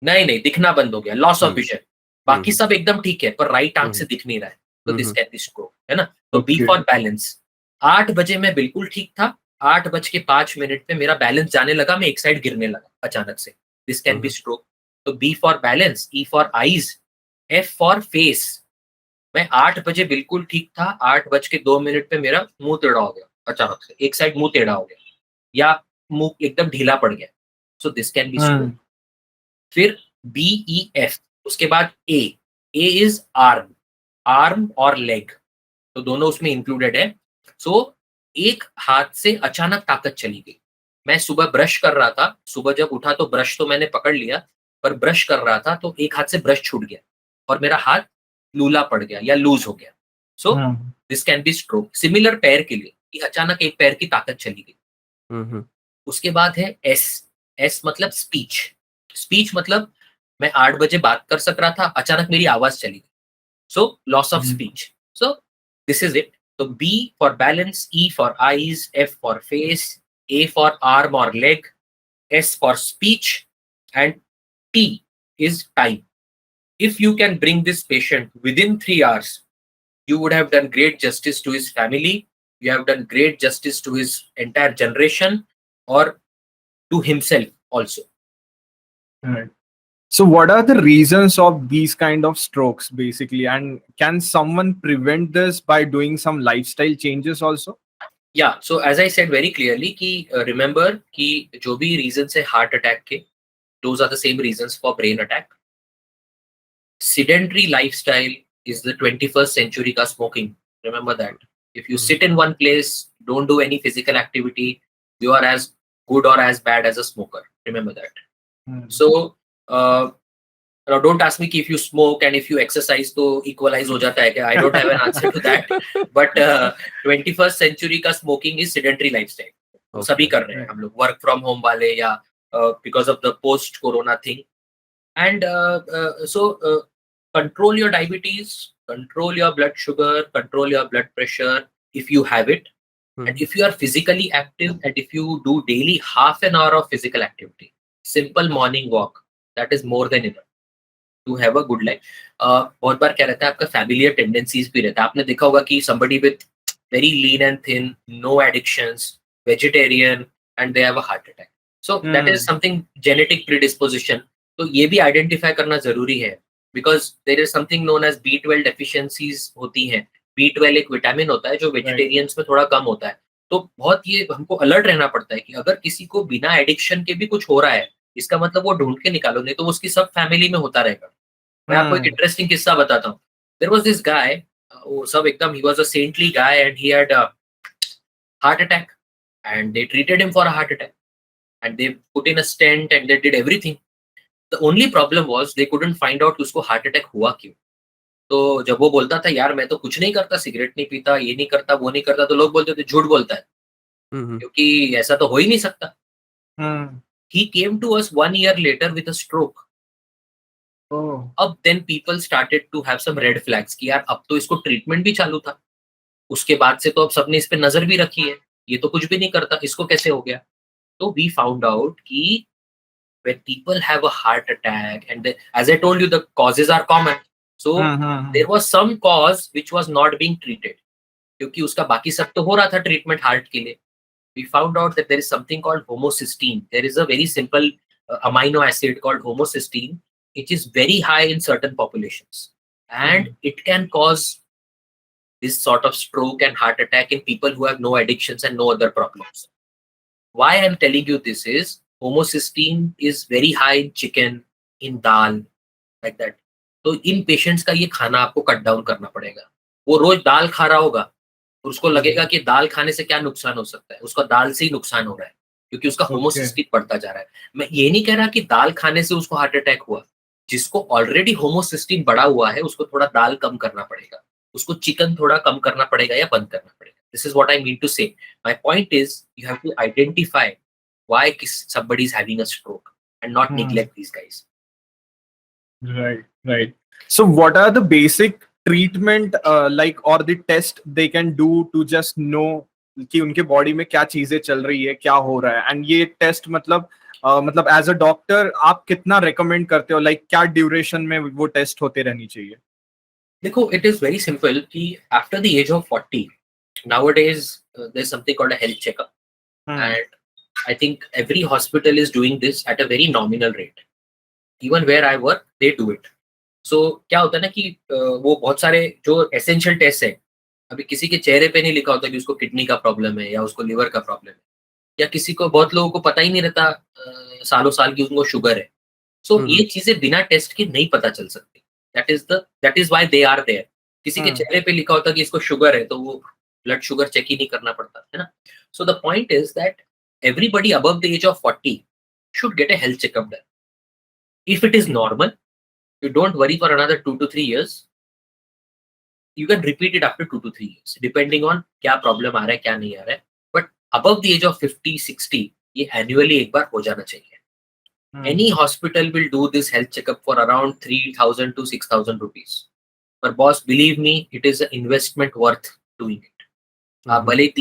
नहीं, दिखना बंद हो गया, लॉस ऑफ विजन. बाकी सब एकदम ठीक है पर राइट आंख से दिख नहीं रहा है, तो दिस कैन बी स्ट्रोक, है ना. तो बी फॉर बैलेंस. 8 बजे मैं बिल्कुल ठीक था, 8:05 पे मेरा बैलेंस जाने लगा, मैं एक साइड गिरने लगा अचानक से. This can be stroke. तो B for balance, E for eyes, F for face. मैं 8 बजे बिल्कुल ठीक था, 8:02 पे मेरा मुंह टेढ़ा हो गया अचानक से, एक साइड मुंह टेढ़ा हो गया या मुंह एकदम ढीला पड़ गया. So this can be stroke. फिर BEF, उसके बाद A इज आर्म और लेग, तो दोनों उसमें इंक्लूडेड है. सो एक हाथ से अचानक ताकत चली गई. मैं सुबह ब्रश कर रहा था, सुबह जब उठा तो ब्रश तो मैंने पकड़ लिया, पर ब्रश कर रहा था तो एक हाथ से ब्रश छूट गया और मेरा हाथ लूला पड़ गया या लूज हो गया. So this can be stroke. Similar पैर के लिए कि अचानक एक पैर की ताकत चली गई. उसके बाद है एस मतलब स्पीच मतलब मैं 8 बजे बात कर सक रहा था, अचानक मेरी आवाज चली गई. So loss of speech. So this is it. तो B for balance, E for eyes, F for face, A for arm और leg, S for speech and T is time. If you can bring this patient within 3 hours, you would have done great justice to his family, you have done great justice to his entire generation or to himself also. Right. So what are the reasons of these kind of strokes basically, and can someone prevent this by doing some lifestyle changes also? Yeah, so as I said very clearly कि remember कि जो भी reasons है heart attack के, those are the same reasons for brain attack. Sedentary lifestyle is the 21st century का smoking. Remember that. If you sit in one place, don't do any physical activity, you are as good or as bad as a smoker. Remember that. So now don't ask me if you smoke and if you exercise तो equalize हो जाता है क्या? I don't have an answer to that. But 21st century का smoking is sedentary lifestyle. Okay. सभी कर रहे हैं हम लोग, work from home वाले या because of the post corona thing. And so control your diabetes, control your blood sugar, control your blood pressure if you have it. And if you are physically active and if you do daily half an hour of physical activity, simple morning walk, that is more than enough to have a good life. बहुत बार क्या रहता है, आपका familiar tendencies भी रहता है. आपने देखा होगा कि somebody with very lean and thin, no addictions, vegetarian, and they have a heart attack. So that is something genetic predisposition. तो ये भी identify करना जरूरी है because there is something known as B12 deficiencies होती हैं. B12 एक vitamin होता है जो वेजिटेरियंस में थोड़ा कम होता है. तो बहुत ये हमको अलर्ट रहना पड़ता है कि अगर किसी को बिना एडिक्शन के भी कुछ हो रहा है, इसका मतलब वो ढूंढ के निकालो, नहीं तो उसकी सब फैमिली में होता रहेगा. मैं आपको एक इंटरेस्टिंग किस्सा बताता हूँ. देयर वाज दिस गाय, वो सब एकदम, he was a saintly guy and he had heart attack and they treated him for a heart attack and they put in a stent and they did everything. The only problem was they couldn't find out उसको heart attack हुआ क्यों. तो जब वो बोलता था यार मैं तो कुछ नहीं करता, सिगरेट नहीं पीता, ये नहीं करता, वो नहीं करता, तो लोग बोलते थे झूठ बोलता है क्योंकि ऐसा तो हो ही नहीं सकता. He came to us 1 year later with a stroke. अब then people started to have some red flags कि यार अब तो इसको ट्रीटमेंट भी चालू था, उसके बाद से तो अब सबने इस पे नजर भी रखी है, ये तो कुछ भी नहीं करता, इसको कैसे हो गया? तो we found out कि when people have a heart attack and as I told you the causes are common, so there was some cause which was not being treated क्योंकि उसका बाकी सब तो हो रहा था ट्रीटमेंट हार्ट के लिए. We found out that there is something called homocysteine. There is a very simple amino acid called homocysteine, which is very high in certain populations, and it can cause this sort of stroke and heart attack in people who have no addictions and no other problems. Why I'm telling you this is homocysteine is very high in chicken, in dal, like that. तो इन patients का ये खाना आपको cut down करना पड़ेगा. वो रोज दाल खा रहा होगा, उसको लगेगा कि दाल खाने से क्या नुकसान हो सकता है, उसका दाल से ही नुकसान हो रहा है क्योंकि उसका होमोसिस्टिन बढ़ता जा रहा है. मैं ये नहीं कह रहा कि दाल खाने से उसको हार्ट अटैक हुआ. जिसको ऑलरेडी होमोसिस्टिन बढ़ा हुआ है उसको थोड़ा दाल कम करना पड़ेगा, उसको चिकन थोड़ा कम करना पड़ेगा या बंद करना पड़ेगा. This is what I mean to say. My point is you have to identify why somebody is having a stroke and not neglect these guys. Right. So what are the basic treatment like or the test they can do to just know कि उनके body में क्या चीजें चल रही है, क्या हो रहा है? एंड ये टेस्ट मतलब एज अ डॉक्टर आप कितना रेकमेंड करते हो, लाइक क्या ड्यूरेशन में वो टेस्ट होते रहनी चाहिए? देखो, it is very simple कि after the age of 40 nowadays there's something called a health checkup, and I think every hospital is doing this at a very nominal rate. Even where I work they do it. So क्या होता है ना कि वो बहुत सारे जो essential test है, अभी किसी के चेहरे पे नहीं लिखा होता कि उसको किडनी का प्रॉब्लम है या उसको लिवर का प्रॉब्लम है, या किसी को, बहुत लोगों को पता ही नहीं रहता सालों साल की उनको शुगर है. सो ये चीजें बिना टेस्ट के नहीं पता चल सकती. That is why they are there. किसी के चेहरे पे लिखा होता कि इसको शुगर है तो वो ब्लड शुगर चेक ही नहीं करना पड़ता है ना. So the point is that everybody above the age of 40 should get a health checkup done. If it is normal, you don't worry for another 2 to 3 years. You can repeat it after 2 to 3 years, depending on क्या problem आ रहा है, क्या नहीं आ रहा है. But above the age of 50, 60, ये annually एक बार हो जाना चाहिए. Any hospital will do this health checkup for around 3,000 to 6,000 rupees. But boss, believe me, it is an investment worth doing it. आप भले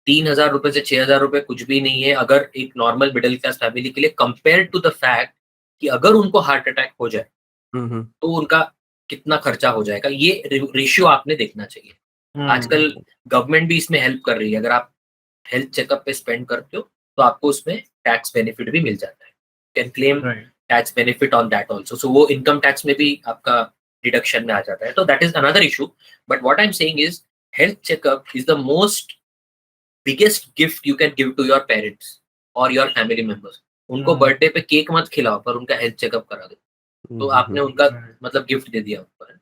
3,000 रुपए से 6,000 रुपए कुछ भी नहीं है अगर एक नॉर्मल मिडिल क्लास फैमिली के लिए, कंपेयर टू द फैक्ट कि अगर उनको हार्ट अटैक हो जाए तो उनका कितना खर्चा हो जाएगा. ये रेशियो आपने देखना चाहिए. आजकल गवर्नमेंट भी इसमें हेल्प कर रही है. अगर आप हेल्थ चेकअप पे स्पेंड करते हो तो आपको उसमें टैक्स बेनिफिट भी मिल जाता है. Can claim tax benefit on that also. So वो इनकम टैक्स में भी आपका डिडक्शन में आ जाता है. तो that is another issue. But what I am saying is health checkup is the most biggest gift you can give to your parents or your family members. उनको birthday पे cake मत खिलाओ पर उनका हेल्थ चेकअप करा दो, तो आपने उनका मतलब गिफ्ट दे दिया ऊपर.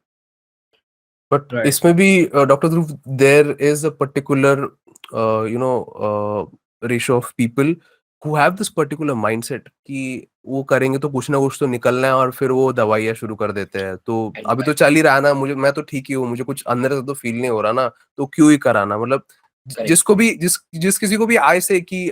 बट इसमें भी doctor Dhruv, there is a particular ratio of people who have this particular mindset कि वो करेंगे तो कुछ ना कुछ तो निकलना है, और फिर वो दवाइयाँ शुरू कर देते हैं. तो अभी तो चल ही रहा है ना, मैं तो ठीक ही हूँ, मुझे कुछ अंदर से तो फील नहीं हो रहा ना, तो क्यों ही कराना. मतलब जिसको भी जिस किसी को भी आए से कि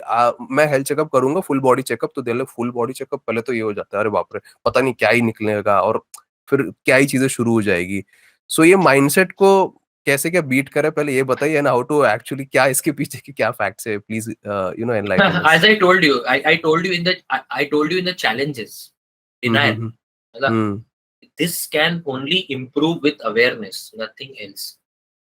मैं हेल्थ चेकअप करूंगा, फुल बॉडी चेकअप, तो दे फुल बॉडी चेकअप. पहले तो ये हो जाता है, अरे बाप रे, पता नहीं क्या ही निकलेगा और फिर क्या ही चीजें शुरू हो जाएगी. सो ये माइंडसेट को कैसे क्या बीट करें, पहले ये बताइए, एंड हाउ टू एक्चुअली, क्या इसके पीछे की क्या फैक्ट्स है, please enlighten us. As I told you, I told you in the challenges, denial. This can only improve with awareness, nothing else.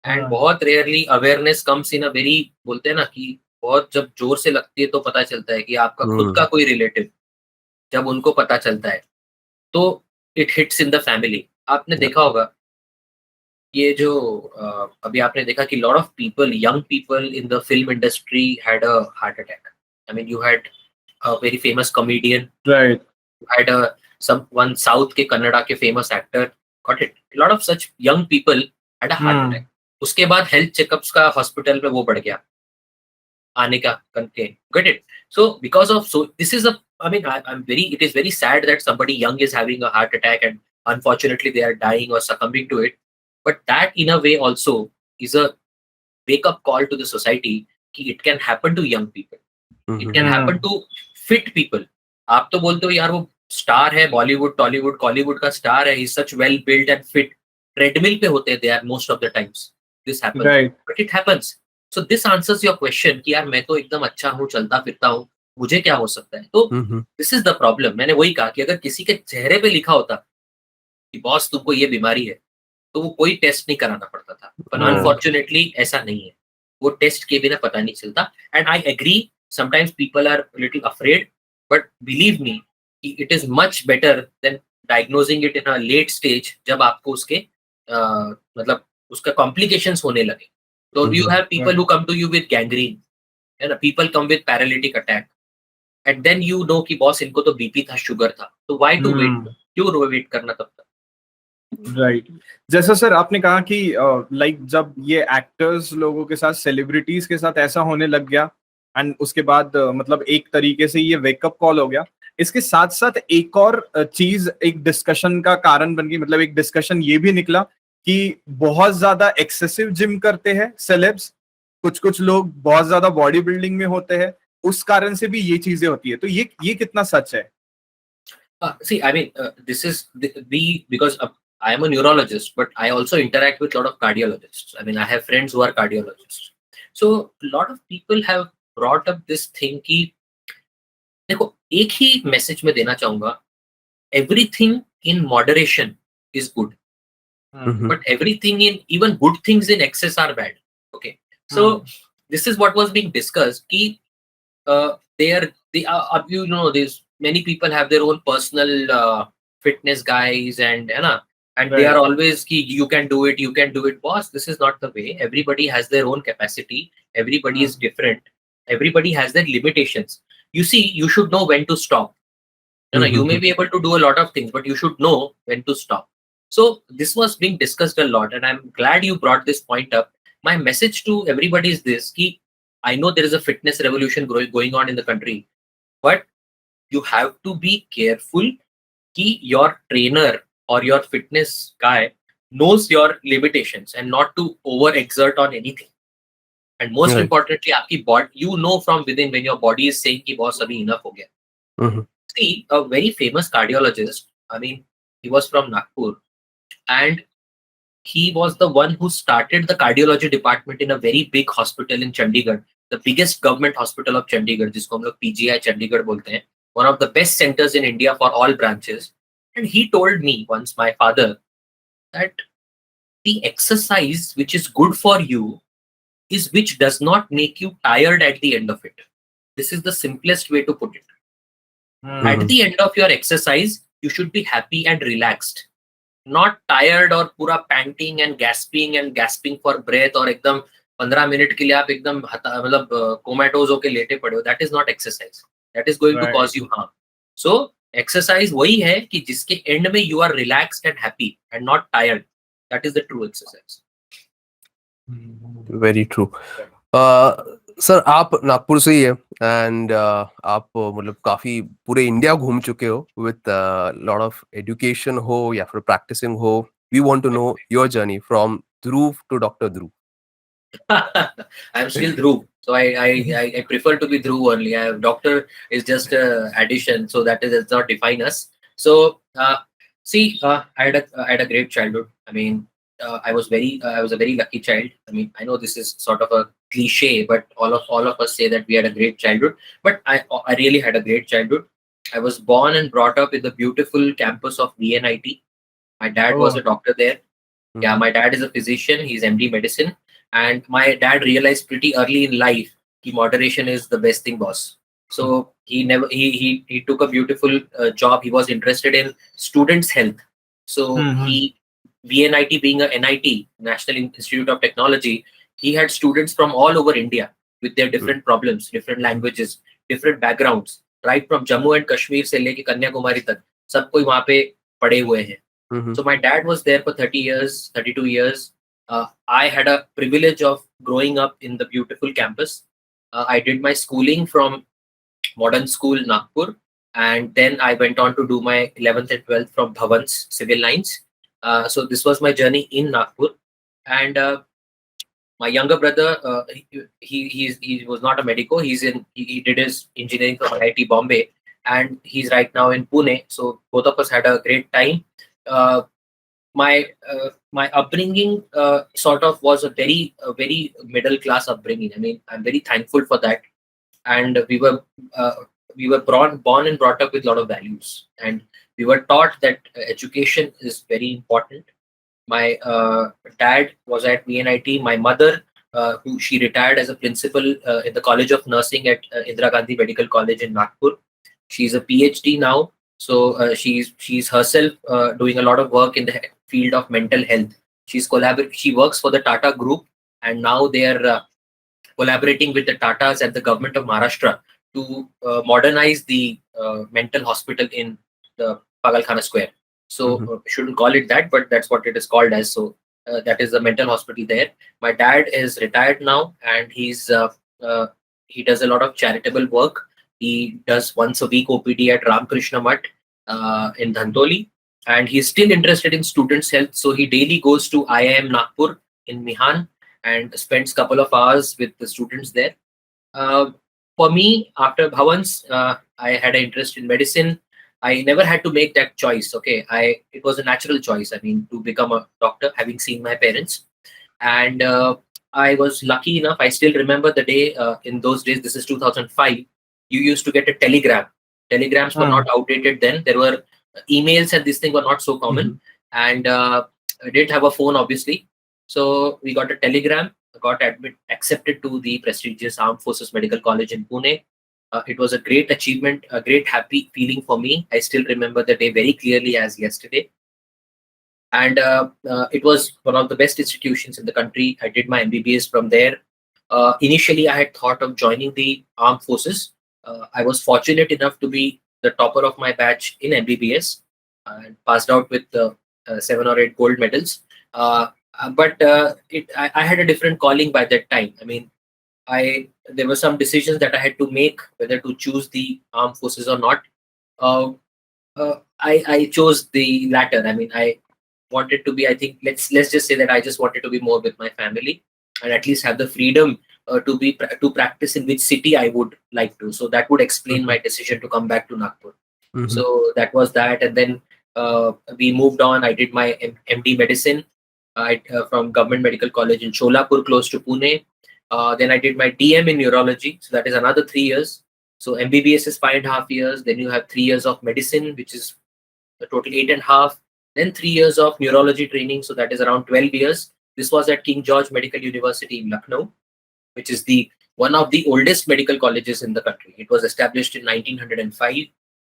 And बहुत rarely awareness comes in a very, बोलते हैं ना कि बहुत जब जोर से लगती है तो पता चलता है कि आपका खुद का कोई रिलेटिव, जब उनको पता चलता है तो it hits in the family. आपने देखा होगा ये जो अभी आपने देखा कि lot of people, young people in the film industry had a heart attack. I mean, you had a very famous comedian, right? You had one South के कन्नड़ा के famous actor, got it. A lot of such young people had a heart attack. उसके बाद health checkups का hospital में वो बढ़ गया आने का content, got it. So because of, so this is it is very sad that somebody young is having a heart attack and unfortunately they are dying or succumbing to it. But that in a way also is a wake up call to the society कि it can happen to young people. It can happen to fit people. आप तो बोलते हो यार वो star है, बॉलीवुड, टॉलीवुड, कॉलीवुड का star है, is such well build and fit, treadmill पे होते हैं they are most of the times, this happens, right but it happens. So this answers your question कि यार मैं तो एकदम अच्छा हूँ, चलता फिरता हूँ, मुझे क्या हो सकता है. तो दिस इज द प्रॉब्लम. मैंने वही कहा कि अगर किसी के चेहरे पे लिखा होता कि बॉस तुमको ये बीमारी है, तो वो कोई टेस्ट नहीं कराना पड़ता था. पर अनफॉर्चुनेटली ऐसा नहीं है, वो टेस्ट के बिना पता नहीं चलता. And I agree, sometimes people are little afraid, but believe me it is much better than diagnosing it in a late stage, जब आपको उसके मतलब उसका कॉम्प्लिकेशंस होने लगे. तो you have people who come to you with gangrene, है ना, people come with paralytic attack, and then you know कि बॉस इनको तो बीपी था, शुगर था, तो व्हाई टू वेट, क्यों वेट करना तब तक. राइट. जैसा सर आपने कहा कि लाइक जब ये एक्टर्स लोगों के साथ, सेलिब्रिटीज के साथ ऐसा होने लग गया, एंड उसके बाद मतलब एक तरीके से ये वेकअप कॉल हो गया. इसके साथ साथ एक और चीज एक डिस्कशन का कारण बन गई, मतलब एक डिस्कशन ये भी निकला कि बहुत ज्यादा एक्सेसिव जिम करते हैं सेलेब्स, कुछ कुछ लोग बहुत ज्यादा बॉडी बिल्डिंग में होते हैं, उस कारण से भी ये चीजें होती है. तो ये कितना सच है? See, I mean, this is because I am a neurologist, but I also interact with a lot of cardiologists. I mean, I have friends who are cardiologists. So, a lot of people have brought up this thing कि देखो, एक ही message में देना चाहूंगा, everything in moderation is good, but everything in even good things in excess are bad. Okay, so this is what was being discussed कि they are you know, there's many people have their own personal fitness guys, and है ना, and they are always ki you can do it, you can do it. Boss, this is not the way. Everybody has their own capacity, everybody is different, everybody has their limitations. You see, you should know when to stop. You may be able to do a lot of things, but you should know when to stop. So this was being discussed a lot, and I'm glad you brought this point up. My message to everybody is this: ki I know there is a fitness revolution going on in the country, but you have to be careful कि your trainer or your fitness guy knows your limitations and not to overexert on anything. And most importantly, आपकी body, you know from within when your body is saying कि boss अभी enough हो गया. See, a very famous cardiologist, I mean, he was from Nagpur, and he was the one who started the cardiology department in a very big hospital in Chandigarh, the biggest government hospital of Chandigarh, जिसको हम लोग PGI Chandigarh बोलते हैं, one of the best centers in India for all branches. And he told me once, my father, that the exercise which is good for you is which does not make you tired at the end of it. This is the simplest way to put it. At the end of your exercise, you should be happy and relaxed, not tired or पूरा panting and gasping for breath और एकदम 15 minute के लिए आप एकदम मतलब कोमेटोज होके लेटे पड़े हो. That is not exercise. That is going to cause you harm. So exercise वही है कि जिसके end में you are relaxed and happy and not tired. That is the true exercise. Very true. Sir आप नागपुर से ही है, एंड आप मतलब काफी पूरे इंडिया घूम चुके हो विथ लॉट ऑफ एजुकेशन हो या फिर प्रैक्टिसिंग हो. We want to know your journey from Dhruv to doctor Dhruv. I'm still Dhruv, so I prefer to be Dhruv only. Doctor is just a addition, so that does not define us. So see, I had a great childhood. I mean, I was a very lucky child. I mean, I know this is sort of a cliche, but all of us say that we had a great childhood. But I really had a great childhood. I was born and brought up in the beautiful campus of VNIT. My dad was a doctor there. Yeah, my dad is a physician. He's MD medicine. And my dad realized pretty early in life that moderation is the best thing, boss. So he took a beautiful job. He was interested in students' health. So VNIT being a NIT, National Institute of Technology, he had students from all over India with their different problems, different languages, different backgrounds, right from Jammu and Kashmir से लेके कन्याकुमारी तक सब कोई वहाँ पे पढ़े हुए हैं. So my dad was there for 30 years, 32 years. I had a privilege of growing up in the beautiful campus. I did my schooling from modern school Nagpur, and then I went on to do my 11th and 12th from Bhavans Civil Lines. So this was my journey in Nagpur. And my younger brother, he was not a medico. He did his engineering from IIT Bombay, and he's right now in Pune. So both of us had a great time. Uh, my upbringing sort of was a very middle class upbringing. I mean, I'm very thankful for that. And uh, we were born and brought up with a lot of values, and we were taught that education is very important. My dad was at VNIT. My mother, who she retired as a principal in the College of Nursing at Indira Gandhi Medical College in Nagpur. She's a PhD now, so she's herself doing a lot of work in the field of mental health. She works for the Tata Group, and now they are collaborating with the Tatas and the government of Maharashtra to modernize the mental hospital in the Pagalkhana Square. So shouldn't call it that, but that's what it is called as. So that is the mental hospital there. My dad is retired now, and he does a lot of charitable work. He does once a week OPD at Ramakrishna Mutt in Dhantoli, and he's still interested in students' health. So he daily goes to IIM Nagpur in Mihan and spends a couple of hours with the students there. Uh, for me, after Bhavan's, I had an interest in medicine. I never had to make that choice. Okay, it was a natural choice. I mean, to become a doctor, having seen my parents, and I was lucky enough. I still remember the day. In those days, this is 2005. You used to get a telegram. Telegrams were not outdated then. There were emails, and this thing were not so common. And I didn't have a phone, obviously. So we got a telegram, got accepted to the prestigious Armed Forces Medical College in Pune. It was a great achievement, a great happy feeling for me. I still remember the day very clearly as yesterday. And it was one of the best institutions in the country. I did my MBBS from there. Initially, I had thought of joining the armed forces. I was fortunate enough to be the topper of my batch in MBBS and passed out with 7 or 8 gold medals. But I had a different calling by that time. I mean, there were some decisions that I had to make whether to choose the armed forces or not. I chose the latter. I mean, I wanted to be. I think let's just say that I just wanted to be more with my family and at least have the freedom to practice in which city I would like to. So that would explain my decision to come back to Nagpur. So that was that, and then we moved on. I did my MD medicine from Government Medical College in Sholapur, close to Pune. Then I did my DM in neurology, so that is another 3 years. So MBBS is 5.5 years. Then you have 3 years of medicine, which is a total 8.5. Then 3 years of neurology training, so that is around 12 years. This was at King George Medical University in Lucknow, which is one of the oldest medical colleges in the country. It was established in 1905,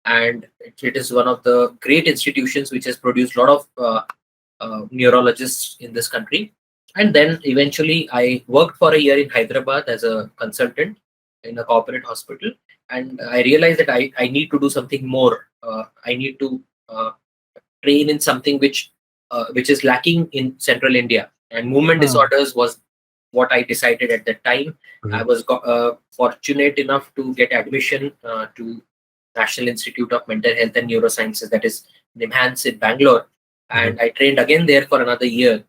and it is one of the great institutions which has produced a lot of neurologists in this country. And then eventually I worked for a year in Hyderabad as a consultant in a corporate hospital, and I realized that I need to do something more. I need to train in something which is lacking in central India, and movement disorders was what I decided at that time. I was fortunate enough to get admission to National Institute of Mental Health and Neurosciences, that is NIMHANS in Bangalore, and I trained again there for another year.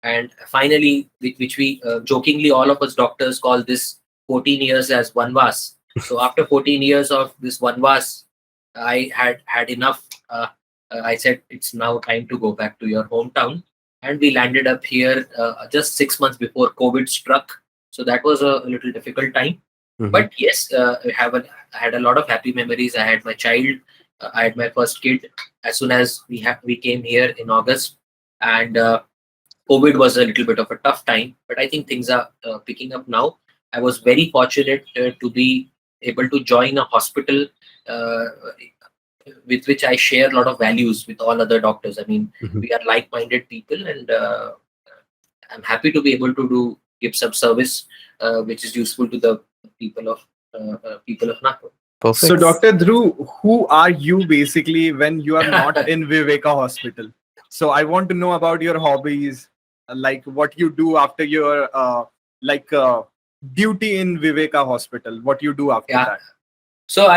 And finally, which we jokingly, all of us doctors call this 14 years as Vanvas. So after 14 years of this Vanvas, I had enough. I said, it's now time to go back to your hometown. And we landed up here just 6 months before COVID struck. So that was a little difficult time. But yes, I had a lot of happy memories. I had my child. I had my first kid as soon as we came here in August. And COVID was a little bit of a tough time, but I think things are picking up now. I was very fortunate to be able to join a hospital with which I share a lot of values with all other doctors. I mean, we are like-minded people, and I'm happy to be able to give some service which is useful to the people of Nagpur. Perfect. So, Dr. Dhruv, who are you basically when you are not in Viveka Hospital? So, I want to know about your hobbies, like what you do after your duty in Viveka Hospital. What you do after that? So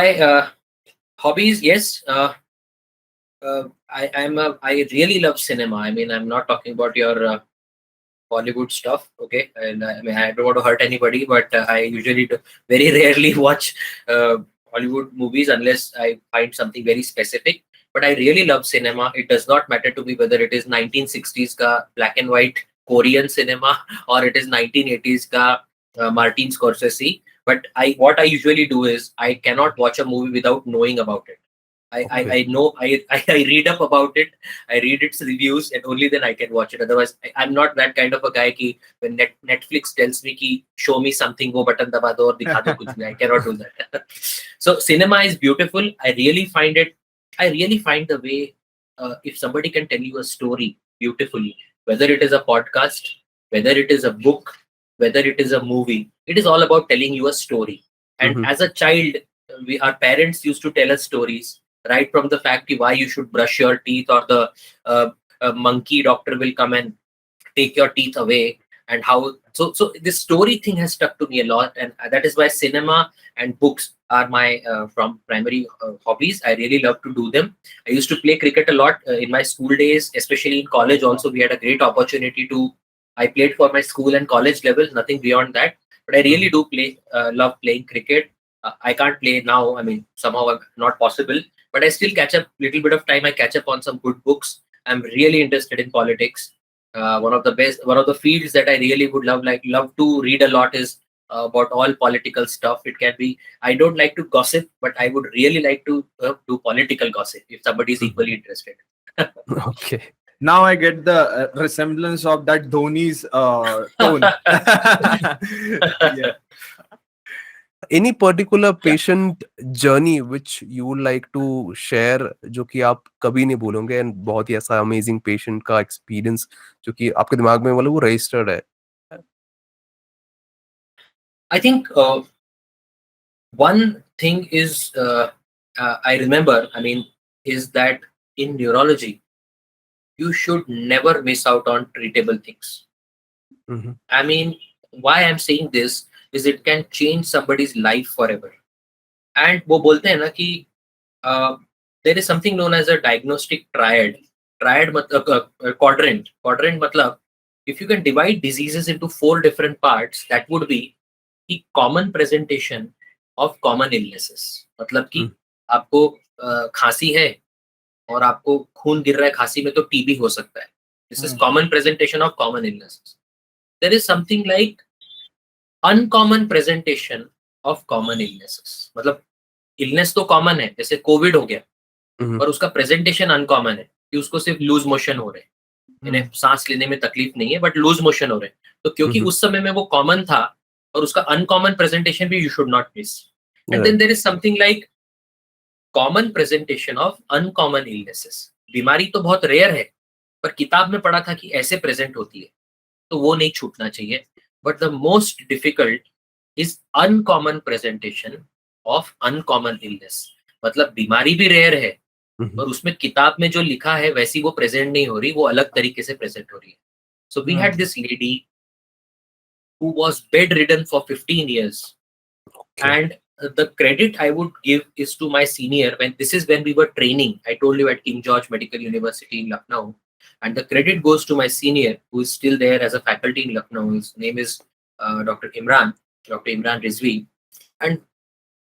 hobbies, yes. I really love cinema. I mean, I'm not talking about your Bollywood stuff, okay? And I mean, I don't want to hurt anybody, but I usually very rarely watch Hollywood movies unless I find something very specific. But I really love cinema. It does not matter to me whether it is 1960s ka black and white Korean cinema or it is 1980s ka Martin Scorsese. But what I usually do is I cannot watch a movie without knowing about it. I know I read up about it, I read its reviews, and only then I can watch it. Otherwise, I'm not that kind of a guy ki when Netflix tells me ki show me something, wo button daba do aur dikha do kuch bhi. I cannot do that. So cinema is beautiful. I really find the way if somebody can tell you a story beautifully, whether it is a podcast, whether it is a book, whether it is a movie, it is all about telling you a story. And as a child, our parents used to tell us stories, right from the fact why you should brush your teeth, or the monkey doctor will come and take your teeth away, and how so this story thing has stuck to me a lot, and that is why cinema and books are my from primary hobbies. I really love to do them. I used to play cricket a lot in my school days, especially in college also. We had a great opportunity to I played for my school and college level, nothing beyond that, but I really do love playing cricket. I can't play now, I mean somehow not possible, but I still catch up little bit of time. I catch up on some good books. I'm really interested in politics. One of the fields that I really would love to read a lot is about all political stuff. It can be, I don't like to gossip, but I would really like to do political gossip if somebody is equally interested. Okay. Now I get the resemblance of that Dhoni's tone. Yeah. Any particular patient journey which you would like to share जो कि आप कभी नहीं भूलोगे, and बहुत ही ऐसा amazing patient का experience जो कि आपके दिमाग में मतलब वो registered है? I think one thing is I remember, I mean, is that in neurology you should never miss out on treatable things. I mean, why I'm saying this is it can change somebody's life forever. And वो बोलते हैं ना कि there is something known as a diagnostic triad. Triad मतलब quadrant. Quadrant मतलब if you can divide diseases into 4 different parts, that would be the common presentation of common illnesses. मतलब कि आपको खांसी है और आपको खून गिर रहा है खांसी में, तो टीबी हो सकता है. This is common presentation of common illnesses. There is something like uncommon presentation of common illnesses. मतलब इलनेस तो कॉमन है, जैसे कोविड हो गया, पर उसका प्रेजेंटेशन अनकॉमन है कि उसको सिर्फ लूज मोशन हो रहे हैं, इन्हें सांस लेने में तकलीफ नहीं है, बट लूज मोशन हो रहे हैं. तो क्योंकि उस समय में वो कॉमन था और उसका अनकॉमन प्रेजेंटेशन भी you should not miss. And then there is something like common presentation of uncommon illnesses. बीमारी तो बहुत रेयर है, पर किताब में पढ़ा था कि ऐसे प्रेजेंट होती है, तो वो नहीं छूटना चाहिए. But the most difficult is uncommon presentation of uncommon illness. मतलब बीमारी भी रेयर है, और उसमें किताब में जो लिखा है वैसी वो प्रेजेंट नहीं हो रही, वो अलग तरीके से प्रेजेंट हो रही है. So we had this lady who was bedridden for 15 years. Okay. And the credit I would give is to my senior. When we were training, I told you, at King George Medical University in Lucknow, and the credit goes to my senior who is still there as a faculty in Lucknow. His name is Dr. Imran Rizvi. And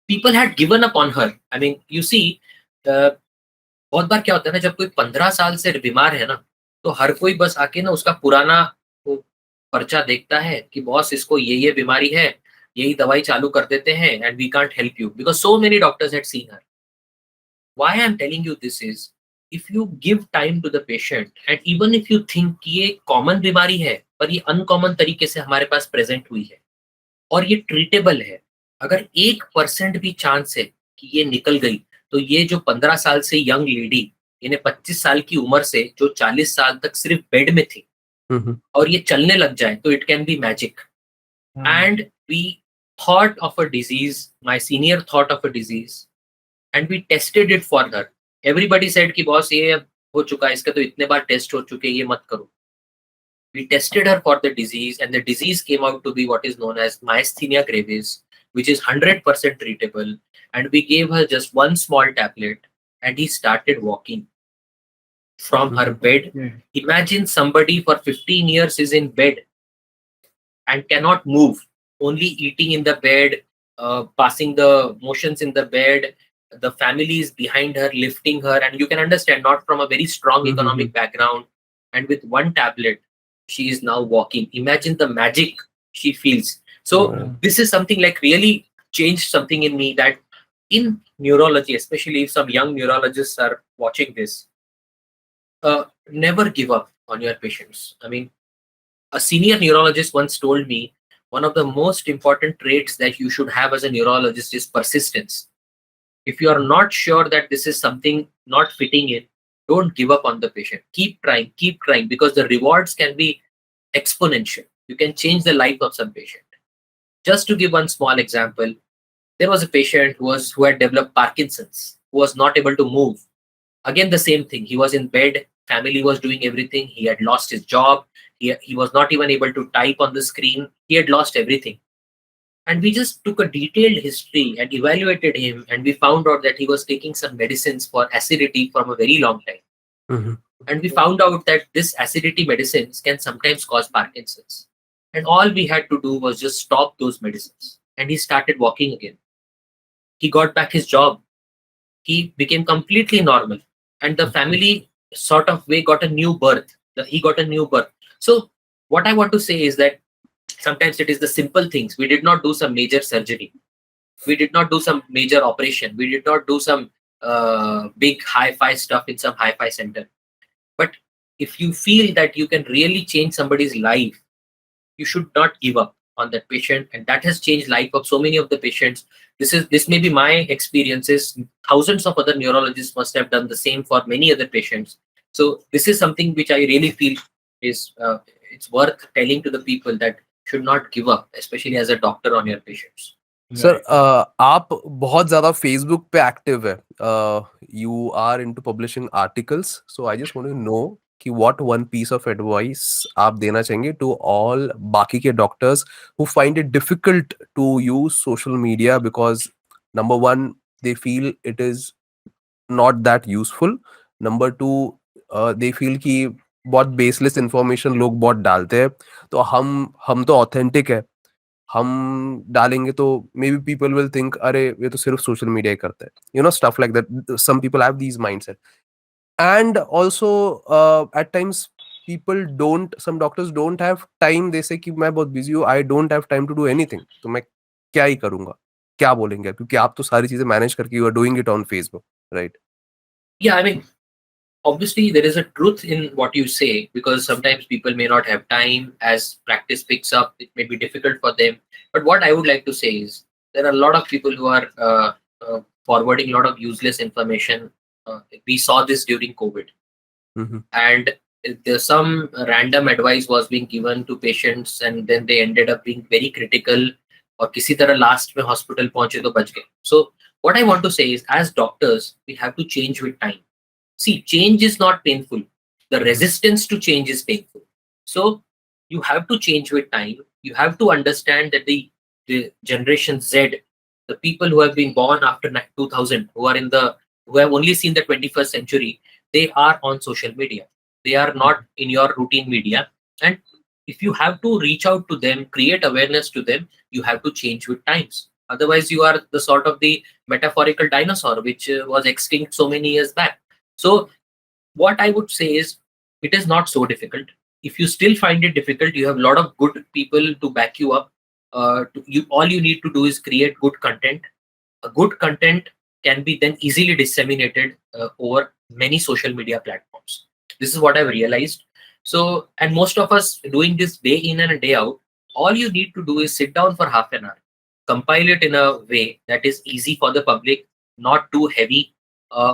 people had given up on her. I mean, you see, बहुत बार क्या होता है ना, जब कोई 15 साल से बीमार है ना, तो हर कोई बस आके ना उसका पुराना पर्चा देखता है कि बॉस इसको ये बीमारी है, यही दवाई चालू कर देते हैं, and we can't help you because so many doctors had seen her. Why I am telling you this is, if you give time to the patient, and even if you think कि ये common बीमारी है पर ये uncommon तरीके से हमारे पास present हुई है और ये ट्रीटेबल है, अगर 1% भी चांस है कि ये निकल गई, तो ये जो 15 साल से यंग लेडी, इन्हें 25 साल की उम्र से जो 40 साल तक सिर्फ बेड में थी, और ये चलने लग जाए, तो it can be magic. And we thought of a disease, my senior thought of a disease, and we tested it for her. Everybody said कि बॉस ये हो चुका है, इसके तो इतने बार टेस्ट हो चुके, ये मत करो. We tested her for the disease, and the disease came out to be what is known as myasthenia gravis, which is 100% treatable. And we gave her just one small tablet, and he started walking from her bed. Imagine somebody for 15 years is in bed and cannot move, only eating in the bed, passing the motions in the bed. The family is behind her, lifting her, and you can understand, not from a very strong Mm-hmm. economic background. And with one tablet, she is now walking. Imagine the magic she feels. So Right. this is something like really changed something in me, that in neurology, especially if some young neurologists are watching this, never give up on your patients. I mean, a senior neurologist once told me one of the most important traits that you should have as a neurologist is persistence. If you are not sure that this is something not fitting in, don't give up on the patient. Keep trying, because the rewards can be exponential. You can change the life of some patient. Just to give one small example, there was a patient who had developed Parkinson's, who was not able to move. Again, the same thing. He was in bed, family was doing everything. He had lost his job. He was not even able to type on the screen. He had lost everything. And we just took a detailed history and evaluated him, and we found out that he was taking some medicines for acidity from a very long time. Mm-hmm. And we found out that this acidity medicines can sometimes cause Parkinson's. And all we had to do was just stop those medicines. And he started walking again. He got back his job. He became completely normal. And the family sort of way got a new birth. He got a new birth. So what I want to say is that sometimes it is the simple things. We did not do some major surgery. We did not do some major operation. We did not do some big hi-fi stuff in some hi-fi center. But if you feel that you can really change somebody's life, you should not give up on that patient. And that has changed life of so many of the patients. This may be my experiences. Thousands of other neurologists must have done the same for many other patients. So this is something which I really feel is it's worth telling to the people, that should not give up, especially as a doctor, on your patients. Sir आप बहुत ज्यादा Facebook पे active है, you are into publishing articles, so I just want to know कि what one piece of advice आप देना चाहेंगे to all बाकी के doctors who find it difficult to use social media because number one they feel it is not that useful, number two they feel कि बहुत baseless information लोग बहुत डालते हैं, तो हम तो ऑथेंटिक है, हम डालेंगे तो maybe people will think अरे ये तो सिर्फ सोशल मीडिया ही करता है, you know, stuff like that. Some people have these mindset and also at times people don't, some doctors don't have time, they say कि मैं बहुत बिजी हूँ, I don't have time to do anything, तो मैं क्या ही करूंगा, क्या बोलेंगे, क्योंकि आप तो सारी चीजें मैनेज करके you are doing it on Facebook, right? Yeah, I mean, obviously there is a truth in what you say, because sometimes people may not have time. As practice picks up, it may be difficult for them. But what I would like to say is, there are a lot of people who are forwarding a lot of useless information. We saw this during COVID. Mm-hmm. And there's some random advice was being given to patients, and then they ended up being very critical, or किसी तरह last में hospital पहुंचे तो बच गए. So what I want to say is, as doctors, we have to change with time. See, change is not painful. The resistance to change is painful. So you have to change with time. You have to understand that the generation Z, the people who have been born after 2000, who have only seen the 21st century, they are on social media. They are not in your routine media. And if you have to reach out to them, create awareness to them, you have to change with times. Otherwise, you are the sort of the metaphorical dinosaur which was extinct so many years back. So what I would say is, it is not so difficult. If you still find it difficult, you have a lot of good people to back you up. All you need to do is create good content. A good content can be then easily disseminated over many social media platforms. This is what I've realized. So, and most of us doing this day in and day out, all you need to do is sit down for half an hour, compile it in a way that is easy for the public, not too heavy,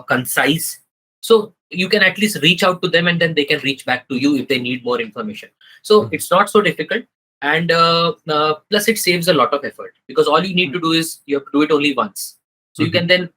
concise. So you can at least reach out to them, and then they can reach back to you if they need more information. So it's not so difficult. And plus it saves a lot of effort, because all you need to do is you have to do it only once. So you can then,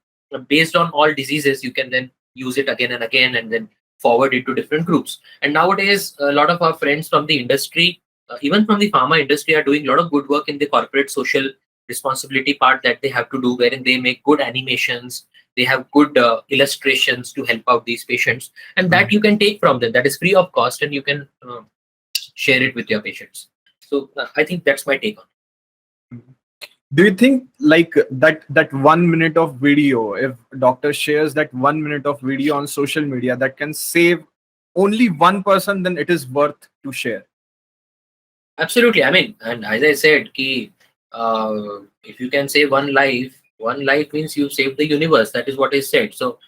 based on all diseases, you can then use it again and again, and then forward it to different groups. And nowadays, a lot of our friends from the industry, even from the pharma industry, are doing a lot of good work in the corporate social responsibility part that they have to do, wherein they make good animations, they have good illustrations to help out these patients, and that you can take from them. That is free of cost, and you can share it with your patients. So I think that's my take on it. Do you think like that 1 minute of video, if doctor shares that 1 minute of video on social media that can save only one person, then it is worth to share? Absolutely. I mean, and as I said, if you can save one life means you save the universe. That is what is said. So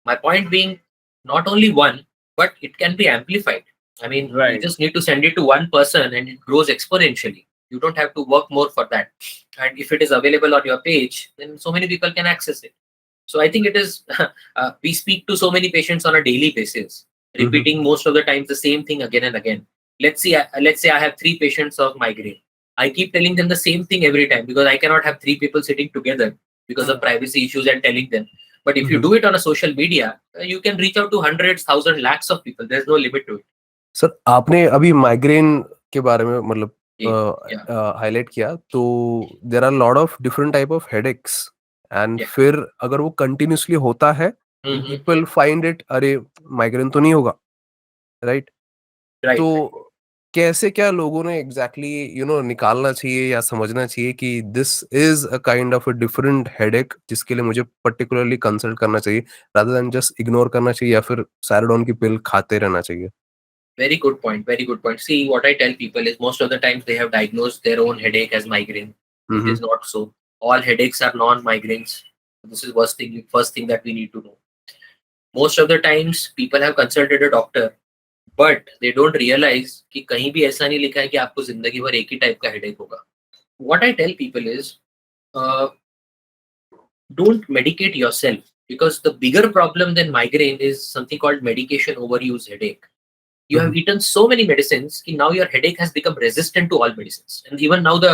my point being, not only one, but it can be amplified. I mean, you Right. just need to send it to one person and it grows exponentially. You don't have to work more for that. And if it is available on your page, then so many people can access it. So I think it is, we speak to so many patients on a daily basis, Mhm. repeating most of the times the same thing again and again. Let's say I have three patients of migraine. I keep telling them the same thing every time because I cannot have three people sitting together because of privacy issues and telling them. But if you Mhm. do it on a social media, you can reach out to hundreds, thousands, lakhs of people. There's no limit to it. Sir आपने अभी migraine के बारे में मतलब Yeah, highlight किया तो there are lot of different type of headaches and yeah. फिर अगर वो कंटिन्यूसली होता है Hmm. पीपल फाइंड इट अरे माइग्रेन तो नहीं होगा राइट तो Right, right. कैसे क्या लोगों ने एग्जैक्टली निकालना चाहिए या समझना चाहिए कि this is a kind of a different headache जिसके लिए मुझे पर्टिकुलरली कंसल्ट करना चाहिए रादर देन जस्ट इग्नोर करना चाहिए या फिर सैराडोन की पिल खाते रहना चाहिए. Very good point. Very good point. See, what I tell people is most of the times they have diagnosed their own headache as migraine. It Mm-hmm. is not so. All headaches are non-migraines. This is first thing that we need to know. Most of the times people have consulted a doctor, but they don't realize कि कहीं भी ऐसा नहीं लिखा है कि आपको जिंदगी भर एक ही टाइप का हेडेक होगा. What I tell people is, uh, don't medicate yourself because the bigger problem than migraine is something called medication overuse headache. You have eaten so many medicines that now your headache has become resistant to all medicines, and even now the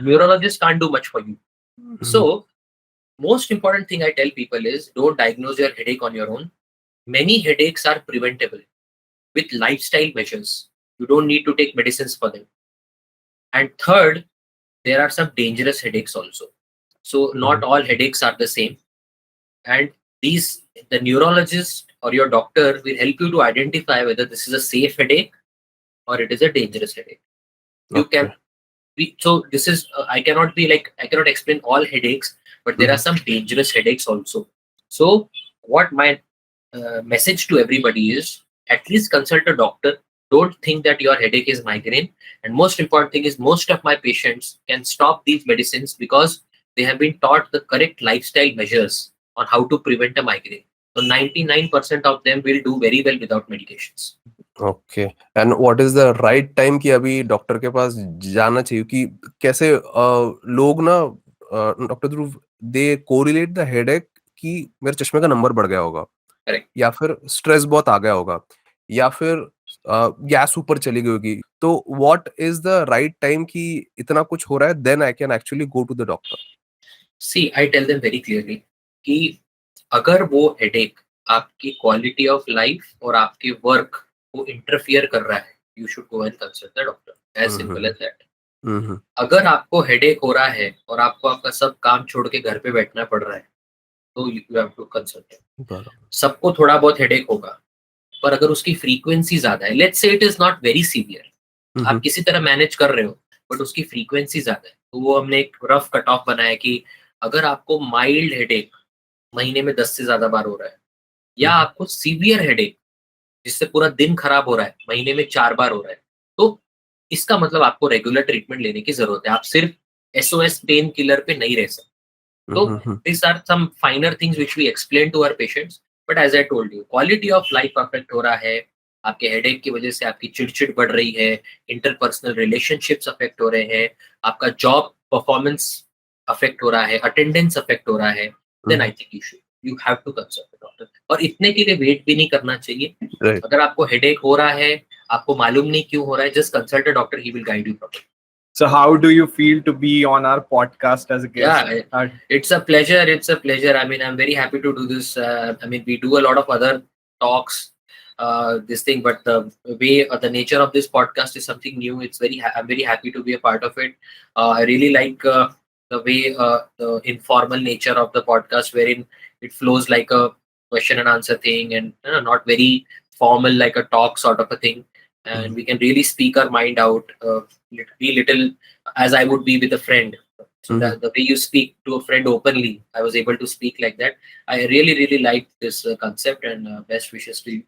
neurologist can't do much for you. Mm-hmm. So most important thing I tell people is don't diagnose your headache on your own. Many headaches are preventable with lifestyle measures. You don't need to take medicines for them. And third, there are some dangerous headaches also. So not all headaches are the same, and the neurologist or your doctor will help you to identify whether this is a safe headache or it is a dangerous headache. You Okay. can so this is I cannot explain all headaches, but there are some dangerous headaches also. So what my message to everybody is, at least consult a doctor. Don't think that your headache is migraine. And most important thing is, most of my patients can stop these medicines because they have been taught the correct lifestyle measures on how to prevent a migraine. So 99% of them will do very well without medications. Okay and what is the right time कि अभी doctor के पास जाना चाहिए कि कैसे लोग ना doctor Dhruv they correlate the headache कि मेरे चश्मे का नंबर बढ़ गया होगा Correct. या फिर स्ट्रेस बहुत आ गया होगा या फिर गैस ऊपर चली गई होगी तो what is the right time कि इतना कुछ हो रहा है then I can actually go to the doctor. See, I tell them very clearly कि अगर वो हेडेक आपकी क्वालिटी ऑफ लाइफ और आपके वर्क को इंटरफियर कर रहा है, you should go and consult the doctor. As simple as that. अगर आपको हेडेक हो रहा है और आपको आपका सब काम छोड़ के घर पे बैठना पड़ रहा है, तो यू हैव टू कंसल्ट. सबको थोड़ा बहुत हेडेक होगा, पर अगर उसकी फ्रीक्वेंसी ज्यादा है, let's say it is not very severe, आप किसी तरह मैनेज कर रहे हो, बट उसकी फ्रीक्वेंसी ज्यादा है, तो वो हमने एक रफ कट ऑफ बनाया कि अगर आपको माइल्ड हेडेक महीने में 10 से ज्यादा बार हो रहा है, या आपको सीवियर हेडेक जिससे पूरा दिन खराब हो रहा है महीने में 4 बार हो रहा है, तो इसका मतलब आपको रेगुलर ट्रीटमेंट लेने की जरूरत है. आप सिर्फ एसओएस पेन किलर पे नहीं रह सकते. So these are some finer things which we explain to our patients. But as I told you, quality of life affect हो रहा है, आपके हेडेक की वजह से आपकी चिड़चिड़ बढ़ रही है, इंटरपर्सनल रिलेशनशिप्स अफेक्ट हो रहे हैं, आपका जॉब परफॉर्मेंस अफेक्ट हो रहा है, अटेंडेंस अफेक्ट हो रहा है, then I think you have to consult doctor. और इतने के लिए वेट भी नहीं करना चाहिए. Right. अगर आपको हेडेक हो रहा है, आपको मालूम नहीं क्यों हो रहा है, just consult a doctor, he will guide you properly. So how do you feel to be on our podcast as a guest? Yeah, it's a pleasure. It's a pleasure. I mean, I'm very happy to do this. I mean, we do a lot of other talks, this thing, but the way the nature of this podcast is something new. I'm very happy to be a part of it. I really like the way the informal nature of the podcast, wherein it flows like a question and answer thing, and not very formal like a talk sort of a thing. And we can really speak our mind out, be little as I would be with a friend. So that the way you speak to a friend openly, I was able to speak like that. I really liked this concept, and best wishes to you.